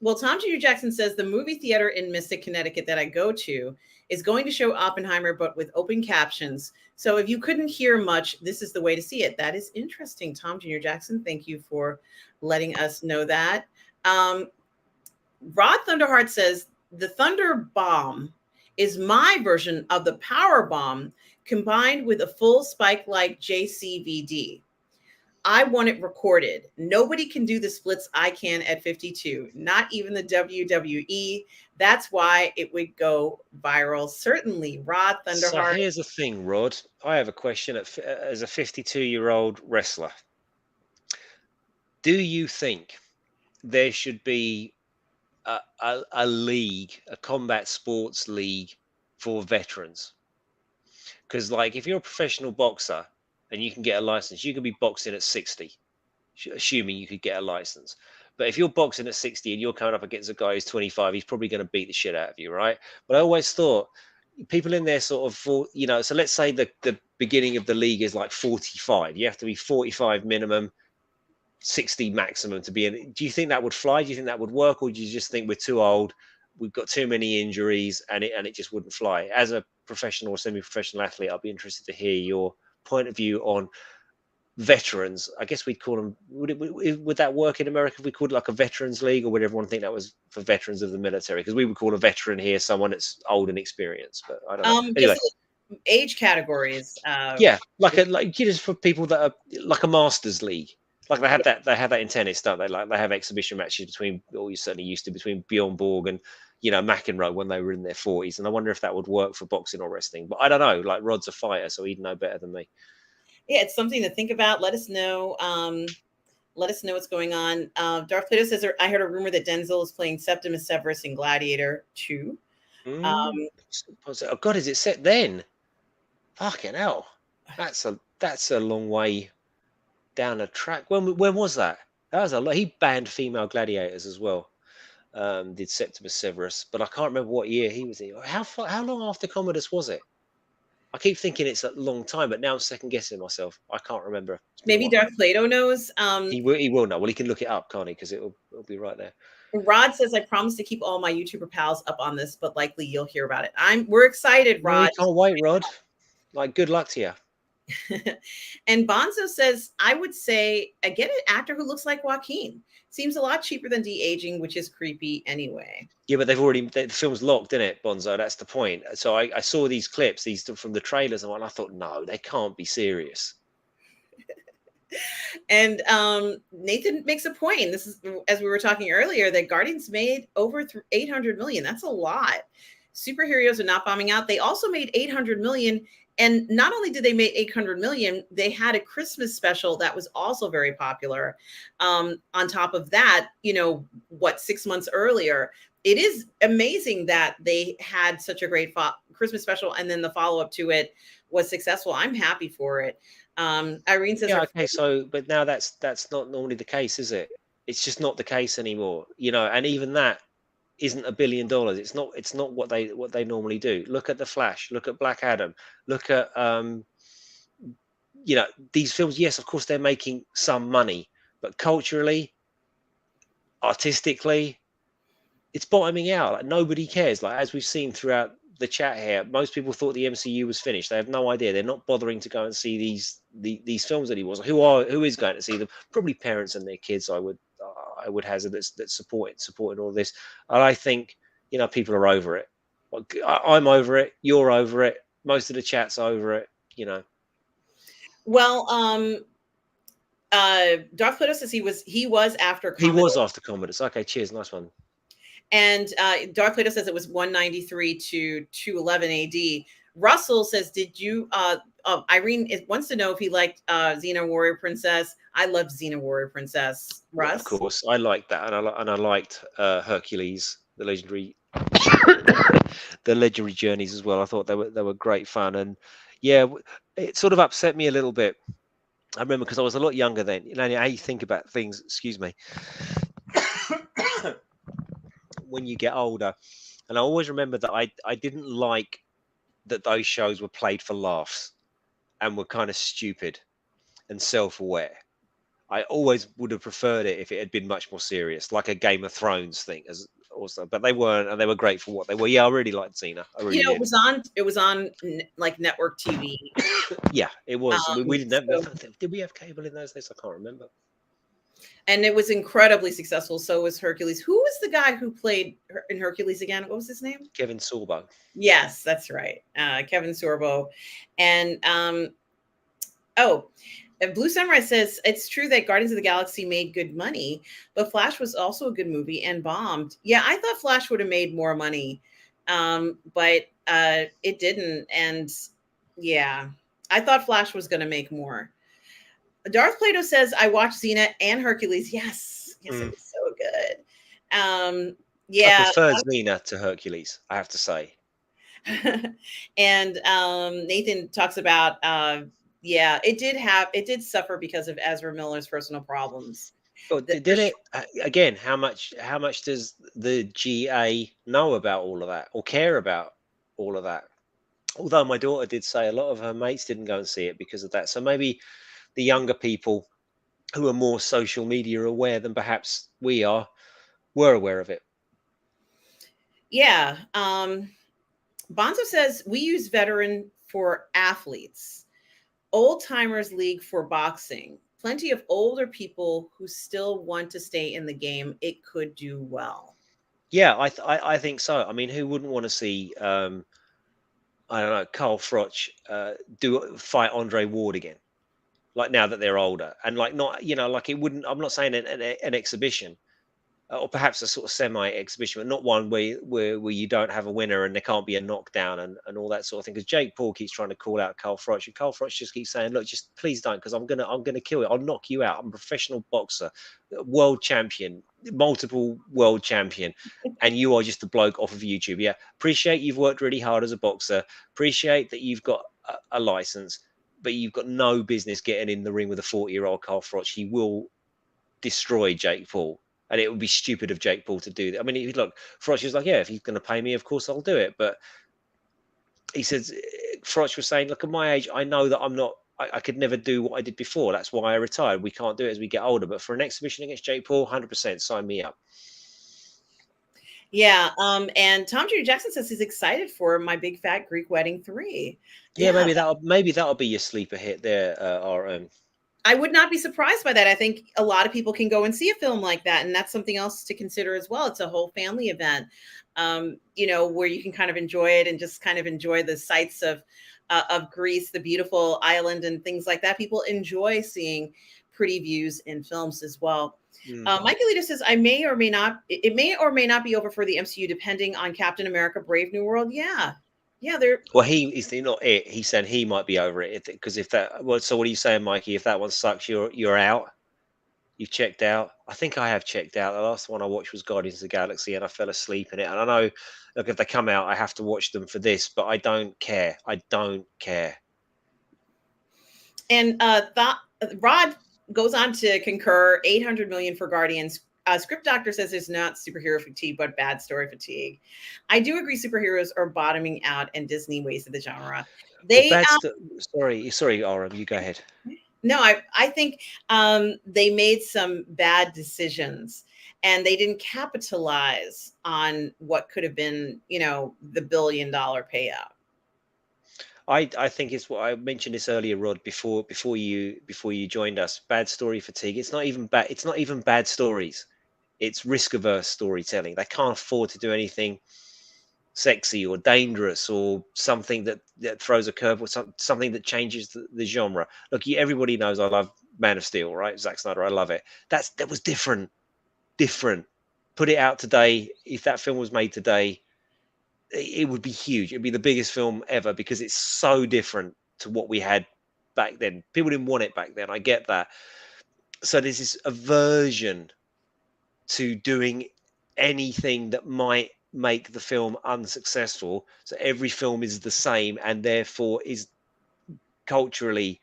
Well, Tom Jr. Jackson says the movie theater in Mystic, Connecticut that I go to is going to show Oppenheimer, but with open captions. So if you couldn't hear much, this is the way to see it. That is interesting, Tom Jr. Jackson. Thank you for letting us know that. Rod Thunderheart says the Thunder Bomb is my version of the Power Bomb combined with a full spike like JCVD. I want it recorded. Nobody can do the splits I can at 52, not even the WWE. That's why it would go viral. Certainly, Rod So Thunderheart. here's the thing, Rod. I have a question as a 52-year-old wrestler. Do you think there should be a league, a combat sports league for veterans? Because, like, if you're a professional boxer and you can get a license, you can be boxing at 60, assuming you could get a license. But if you're boxing at 60 and you're coming up against a guy who's 25, he's probably going to beat the shit out of you, right? But I always thought people in there sort of, you know, so let's say the beginning of the league is like 45. You have to be 45 minimum, 60 maximum to be in. Do you think that would fly? Do you think that would work? Or do you just think we're too old? We've got too many injuries and it just wouldn't fly? As a professional or semi-professional athlete, I'll be interested to hear your point of view on veterans. I guess we'd call them. Would that work in America if we called it like a veterans league, or would everyone think that was for veterans of the military? Because we would call a veteran here someone that's old and experienced. But I don't know. Anyway, Just age categories. yeah, like just for people that are like a masters league. Like they have that in tennis, don't they? Like they have exhibition matches between, or you certainly used to, between Bjorn Borg and McEnroe when they were in their 40s. And I wonder if that would work for boxing or wrestling. But I don't know. Like Rod's a fighter, so he'd know better than me. Yeah, it's something to think about. Let us know. Let us know what's going on. Darth Plato says, I heard a rumor that Denzel is playing Septimus Severus in Gladiator 2. Oh God, is it set then? Fucking hell, that's a long way down a track. When was that? That was a lot. He banned female gladiators as well. Did Septimus Severus, but I can't remember what year he was in. How long after Commodus was it? I keep thinking it's a long time, but now I'm second guessing myself. I can't remember. Maybe Darth Plato knows. He will know. Well, he can look it up, can't he? Because it'll be right there. Rod says, I promise to keep all my YouTuber pals up on this, but likely you'll hear about it. We're excited, Rod. We can't wait, Rod. Like, good luck to you. And Bonzo says, I would say, get an actor who looks like Joaquin. Seems a lot cheaper than de-aging, which is creepy anyway. Yeah, but the film's locked, isn't it, Bonzo? That's the point. So I saw these clips, from the trailers, and I thought, no, they can't be serious. And Nathan makes a point. This is, as we were talking earlier, that Guardians made over 800 million. That's a lot. Superheroes are not bombing out. They also made 800 million. And not only did they make 800 million, they had a Christmas special that was also very popular. On top of that, 6 months earlier, it is amazing that they had such a great Christmas special. And then the follow-up to it was successful. I'm happy for it. Irene says, yeah, okay. So, but now that's not normally the case, is it? It's just not the case anymore, and even that isn't $1 billion. It's not what they normally do. Look at The Flash, look at Black Adam, look at these films. Yes, of course they're making some money, but culturally, artistically, it's bottoming out. Like, nobody cares. Like, as we've seen throughout the chat here, most people thought the MCU was finished. They have no idea. They're not bothering to go and see these films anymore. So who is going to see them? Probably parents and their kids. I would hazard that supporting all this. And I think people are over it. I'm over it. You're over it. Most of the chat's over it. Well, Darth Plato says he was after Commodus. He was after Commodus. Okay, cheers, nice one. And Darth Plato says it was 193 to 211 AD. Russell says, did you, Irene wants to know if he liked Xena Warrior Princess. I loved Xena Warrior Princess. Russ? Yeah, of course, I liked that. And I liked Hercules, the legendary journeys as well. I thought they were great fun. And yeah, it sort of upset me a little bit. I remember because I was a lot younger then. How you think about things, excuse me, when you get older. And I always remember that I didn't like that those shows were played for laughs and were kind of stupid and self-aware. I always would have preferred it if it had been much more serious, like a Game of Thrones thing, as also. But they weren't, and they were great for what they were. Yeah, I really liked Xena. I really did. It was on like network TV. Yeah, it was. We didn't have. So, Did we have cable in those days? I can't remember. and it was incredibly successful. So was Hercules. Who was the guy who played in Hercules again? What was his name? Kevin Sorbo. Yes, that's right. Kevin Sorbo. And oh, and Blue Samurai says it's true that Guardians of the Galaxy made good money, but Flash was also a good movie and bombed. Yeah, I thought Flash would have made more money, but it didn't. And yeah, I thought Flash was going to make more. Darth Plato says I watched Xena and Hercules. Yes, yes, it was so good. I Yeah, preferred Xena to Hercules, I have to say. and Nathan talks about yeah, it did suffer because of Ezra Miller's personal problems. But did it again? How much does the GA know about all of that or care about all of that? Although my daughter did say a lot of her mates didn't go and see it because of that. So maybe the younger people who are more social media aware than perhaps we are were aware of it. Yeah. Bonzo says we use veteran for athletes, old timers league for boxing. Plenty of older people who still want to stay in the game. It could do well. Yeah, I think so. I mean, who wouldn't want to see I don't know, Carl Froch fight Andre Ward again? Like now that they're older and like not, like it wouldn't. I'm not saying an exhibition, or perhaps a sort of semi exhibition, but not one where you don't have a winner and there can't be a knockdown and all that sort of thing. Because Jake Paul keeps trying to call out Carl Froch, and Carl Froch just keeps saying, "Look, just please don't, because I'm gonna kill it. I'll knock you out. I'm a professional boxer, world champion, multiple world champion, and you are just a bloke off of YouTube. Yeah, appreciate you've worked really hard as a boxer. Appreciate that you've got a license." But you've got no business getting in the ring with a 40-year-old Carl Froch. He will destroy Jake Paul. And it would be stupid of Jake Paul to do that. I mean, look, Froch is like, yeah, if he's going to pay me, of course I'll do it. But he says, Froch was saying, look, at my age, I know that I could never do what I did before. That's why I retired. We can't do it as we get older. But for an exhibition against Jake Paul, 100% sign me up. Yeah. And Tom J. Jackson says he's excited for My Big Fat Greek Wedding 3. Yeah, maybe that'll be your sleeper hit there, RM. I would not be surprised by that. I think a lot of people can go and see a film like that, and that's something else to consider as well. It's a whole family event, where you can kind of enjoy it and just kind of enjoy the sights of Greece, the beautiful island, and things like that. People enjoy seeing pretty views in films as well. Mike Alito says, it may or may not be over for the MCU, depending on Captain America: Brave New World. Yeah. Well, he's not it. He said he might be over it because if that. Well, so what are you saying, Mikey? If that one sucks, you're out. You've checked out. I think I have checked out. The last one I watched was Guardians of the Galaxy, and I fell asleep in it. And I know, look, if they come out, I have to watch them for this, but I don't care. I don't care. And Rod goes on to concur 800 million for Guardians. Script Doctor says it's not superhero fatigue, but bad story fatigue. I do agree superheroes are bottoming out and Disney wasted the genre. Sorry, RM, you go ahead. No, I think they made some bad decisions and they didn't capitalize on what could have been, the $1 billion payout. I think it's what I mentioned this earlier, Rod, before you joined us. Bad story fatigue. It's not even bad stories. It's risk averse storytelling. They can't afford to do anything sexy or dangerous or something that throws a curve or something that changes the genre. Look, everybody knows I love Man of Steel, right? Zack Snyder, I love it. That was different. Put it out today. If that film was made today, it would be huge. It'd be the biggest film ever because it's so different to what we had back then. People didn't want it back then. I get that. So there's this aversion to doing anything that might make the film unsuccessful. So every film is the same and therefore is creatively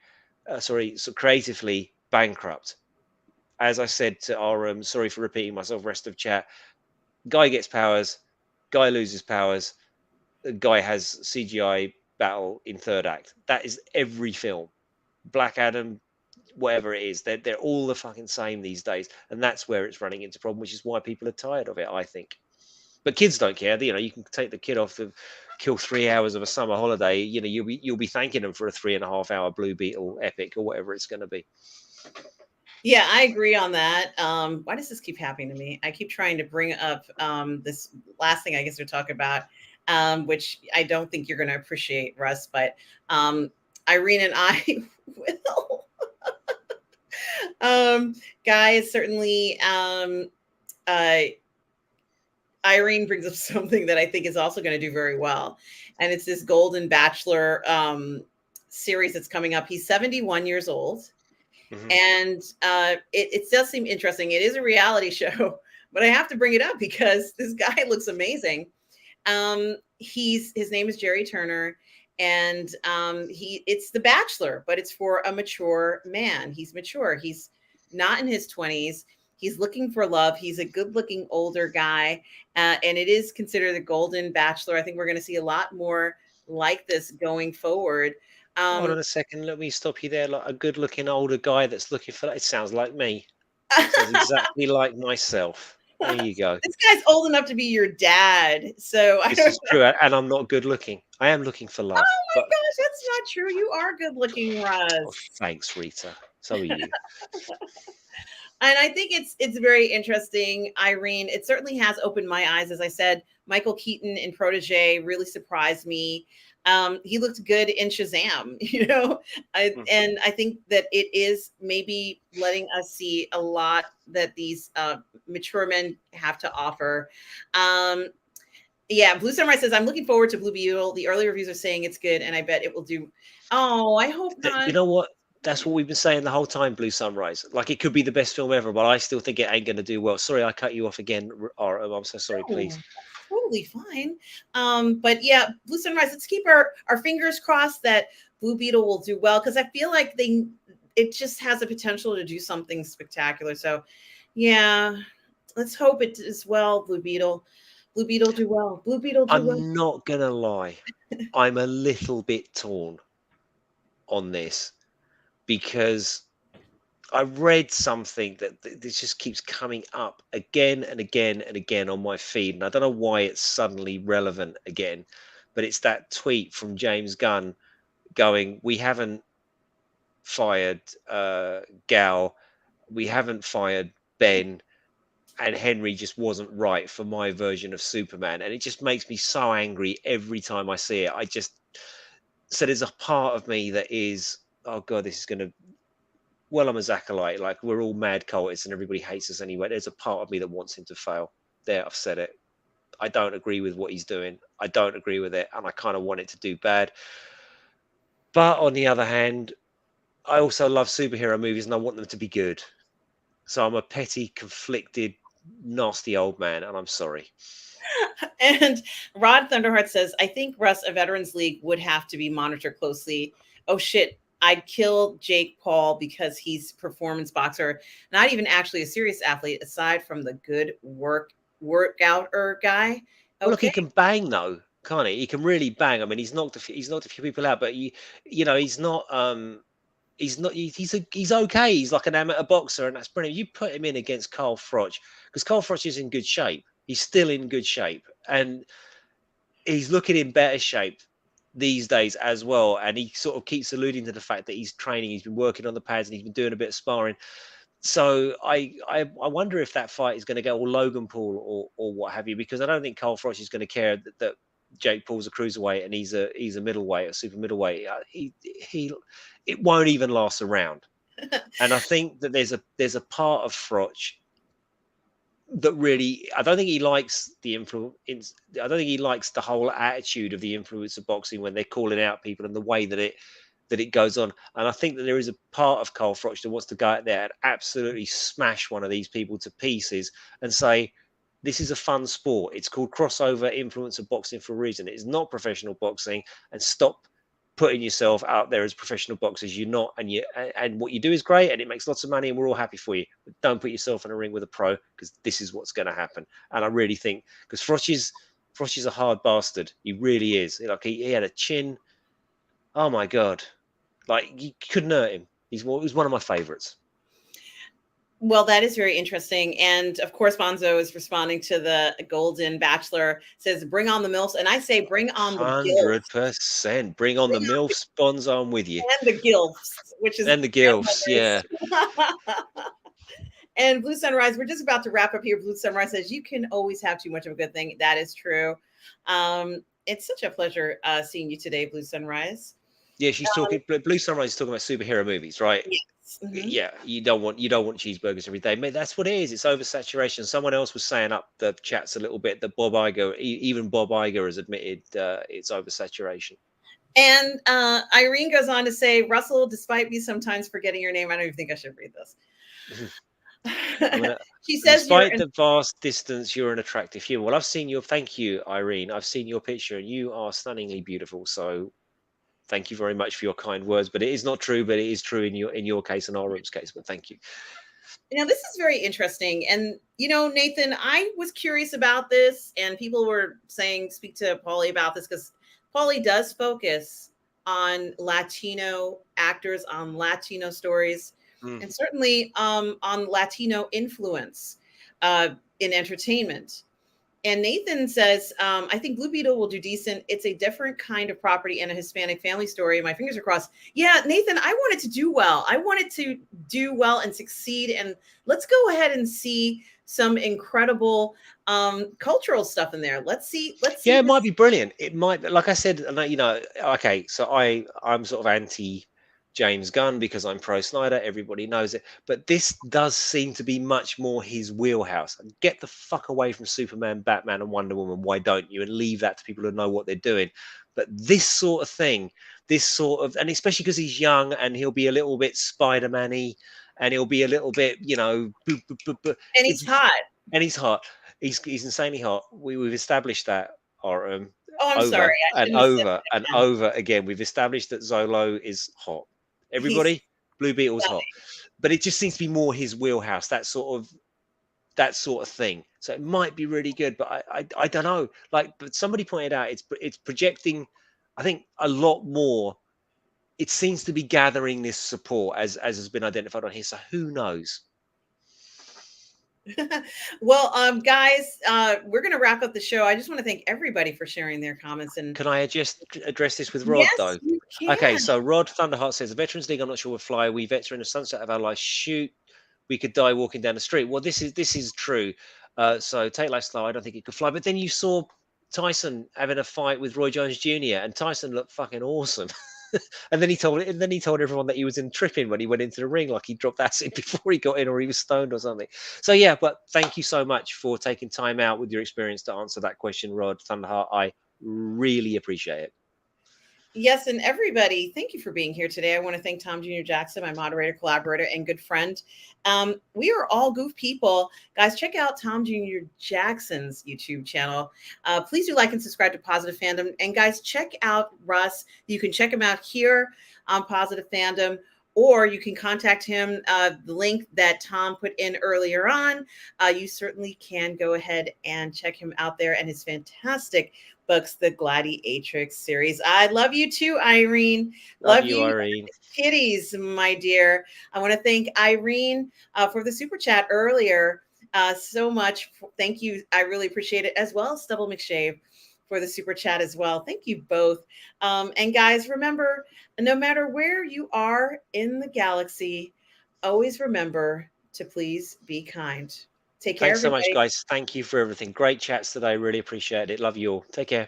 bankrupt. As I said to our sorry for repeating myself, rest of chat, guy gets powers, guy loses powers, the guy has CGI battle in third act. That is every film. Black Adam, whatever it is. They're all the fucking same these days, and that's where it's running into problem, which is why people are tired of it, I think. But kids don't care. You know, you can take the kid off to kill 3 hours of a summer holiday. You know, you'll be thanking them for a 3.5 hour Blue Beetle epic or whatever it's going to be. Yeah, I agree on that. Why does this keep happening to me? I keep trying to bring up this last thing I guess we're talking about, which I don't think you're going to appreciate, Russ, but Irene and I will. Guys, certainly, uh, Irene brings up something that I think is also going to do very well. And it's this Golden Bachelor series that's coming up. He's 71 years old. Mhm. And it does seem interesting. It is a reality show, but I have to bring it up because this guy looks amazing. His name is Jerry Turner, and it's The Bachelor, but it's for a mature man. He's mature. He's not in his 20s. He's looking for love. He's a good-looking older guy, and it is considered the Golden Bachelor. I think we're going to see a lot more like this going forward. Hold on a second. Let me stop you there. Like a good-looking older guy that's looking for that. It sounds like me. Sounds exactly like myself. There you go. This guy's old enough to be your dad, so I This don't is know. true, and I'm not good looking. I am looking for love, Oh my but gosh, that's not true. You are good looking, oh, Russ. thanks, Rita. So are you. And I think it's very interesting, Irene. It certainly has opened my eyes. As I said, Michael Keaton in Protege really surprised me. He looked good in Shazam, you know, and I think that it is maybe letting us see a lot that these mature men have to offer. Yeah, Blue Samurai says, I'm looking forward to Blue Beetle. The early reviews are saying it's good, and I bet it will do. Oh, I hope You not. know what? That's what we've been saying the whole time, Blue Sunrise. Like it could be the best film ever, but I still think it ain't going to do well. Sorry, I cut you off again. I'm so sorry. Please. Oh, totally fine. But yeah, Blue Sunrise, let's keep our fingers crossed that Blue Beetle will do well, because I feel like it just has the potential to do something spectacular. So yeah, let's hope it does well, Blue Beetle. Blue Beetle do well. Blue Beetle do well. I'm not gonna lie. I'm a little bit torn on this because I read something that this just keeps coming up again and again and again on my feed, and I don't know why it's suddenly relevant again, but it's that tweet from James Gunn going, "We haven't fired Gal, we haven't fired Ben, and Henry just wasn't right for my version of Superman," and it just makes me so angry every time I see it. I just so there's a part of me that is, oh god, this is gonna. Well, I'm a Zachariah. Like we're all mad cultists, and everybody hates us anyway. There's a part of me that wants him to fail. There, I've said it. I don't agree with what he's doing. I don't agree with it, and I kind of want it to do bad. But on the other hand, I also love superhero movies, and I want them to be good. So I'm a petty, conflicted, nasty old man, and I'm sorry. And Rod Thunderheart says, I think Russ, a Veterans League would have to be monitored closely. Oh shit, I'd kill Jake Paul because he's performance boxer, not even actually a serious athlete, aside from the good workouter guy. Well, look, Okay. he can bang though, can't he? He can really bang. I mean, he's knocked a few people out, but you know, he's not. He's okay. He's like an amateur boxer, and that's brilliant. You put him in against Carl Froch because Carl Froch is in good shape. He's still in good shape, and he's looking in better shape these days as well. And he sort of keeps alluding to the fact that he's training. He's been working on the pads, and he's been doing a bit of sparring. So I wonder if that fight is going to go all Logan Paul or what have you, because I don't think Carl Froch is going to care that Jake Paul's a cruiserweight and he's a middleweight, a super middleweight. He it won't even last a round. And I think that there's a part of Froch that really I don't think he likes the influence. I don't think he likes the whole attitude of the influence of boxing when they're calling out people and the way that it goes on. And I think that there is a part of Carl Froch that wants to go out there and absolutely smash one of these people to pieces and say, this is a fun sport. It's called crossover influencer boxing for a reason. It is not professional boxing, and stop putting yourself out there as professional boxers. You're not, and what you do is great and it makes lots of money and we're all happy for you. But don't put yourself in a ring with a pro, because this is what's going to happen. And I really think, because Froch is a hard bastard. He really is. Like he had a chin. Oh my god. Like you couldn't hurt him. He's one of my favorites. Well, that is very interesting. And of course, Bonzo is responding to the Golden Bachelor, says, bring on the MILFs. And I say, bring on the gilfs. 100%. Bring on the Bring on MILF Bonzo. I'm with you. and the gilfs, which is And the gilfs, yeah. And Blue Sunrise, we're just about to wrap up here. Blue Sunrise says, you can always have too much of a good thing. That is true. It's such a pleasure seeing you today, Blue Sunrise. Yeah, she's talking. Blue Sunrise is talking about superhero movies, right? Yes. Mm-hmm. Yeah, you don't want cheeseburgers every day, mate. That's what it is. It's oversaturation. Someone else was saying up the chats a little bit that Bob Iger, even Bob Iger, has admitted it's oversaturation. And Irene goes on to say, Russell, despite me sometimes forgetting your name, I don't even think I should read this. She says, despite the vast distance, you're an attractive human. Well, I've seen your. Thank you, Irene. I've seen your picture, and you are stunningly beautiful. So, thank you very much for your kind words. But it is not true. But it is true in your case and our room's case. But thank you. Now, this is very interesting. And, Nathan, I was curious about this, and people were saying, speak to Parley about this, because Parley does focus on Latino actors, on Latino stories, and certainly on Latino influence in entertainment. And Nathan says, I think Blue Beetle will do decent. It's a different kind of property and a Hispanic family story. My fingers are crossed. Yeah, Nathan, I want it to do well. I want it to do well and succeed. And let's go ahead and see some incredible cultural stuff in there. Let's see. Yeah, it might be brilliant. It might, like I said, okay, so I'm sort of anti James Gunn because I'm pro Snyder. Everybody knows it. But this does seem to be much more his wheelhouse. Get the fuck away from Superman, Batman, and Wonder Woman. Why don't you? And leave that to people who know what they're doing. But this sort of thing, and especially because he's young and he'll be a little bit Spider-Man-y and he'll be a little bit, and he's hot. And he's hot. He's insanely hot. We've established that. Oh, I'm sorry. Over again. We've established that Zolo is hot. Everybody, Blue Beetle's hot, but it just seems to be more his wheelhouse. That sort of thing. So it might be really good, but I don't know. But somebody pointed out it's projecting, I think, a lot more. It seems to be gathering this support as has been identified on here. So who knows? Well, guys, we're going to wrap up the show. I just want to thank everybody for sharing their comments. And can I just address this with Rod, though? You can. Okay, so Rod Thunderheart says, the Veterans League, I'm not sure will fly. We vets are in the sunset of our lives. Shoot, we could die walking down the street. Well, this is true. So take life slow. I don't think it could fly. But then you saw Tyson having a fight with Roy Jones Jr. and Tyson looked fucking awesome. And then he told everyone that he was in tripping when he went into the ring, like he dropped acid before he got in, or he was stoned or something. So yeah, but thank you so much for taking time out with your experience to answer that question, Rod Thunderheart. I really appreciate it. Yes, and everybody, thank you for being here today. I want to thank Tom Jr. Jackson, my moderator, collaborator, and good friend. We are all goof people. Guys, check out Tom Jr. Jackson's YouTube channel. Please do like and subscribe to Positive Fandom. And guys, check out Russ. You can check him out here on Positive Fandom, or you can contact him, the link that Tom put in earlier on. You certainly can go ahead and check him out there and his fantastic books, the Gladiatrix series. I love you too, Irene. Love you, Irene. Kitties, my dear. I want to thank Irene for the super chat earlier so much. Thank you. I really appreciate it, as well as Stubble McShave for the super chat as well. Thank you both. And guys, remember, no matter where you are in the galaxy, always remember to please be kind. Take care. Thanks so much, guys. Thank you for everything. Great chats today. Really appreciate it. Love you all. Take care.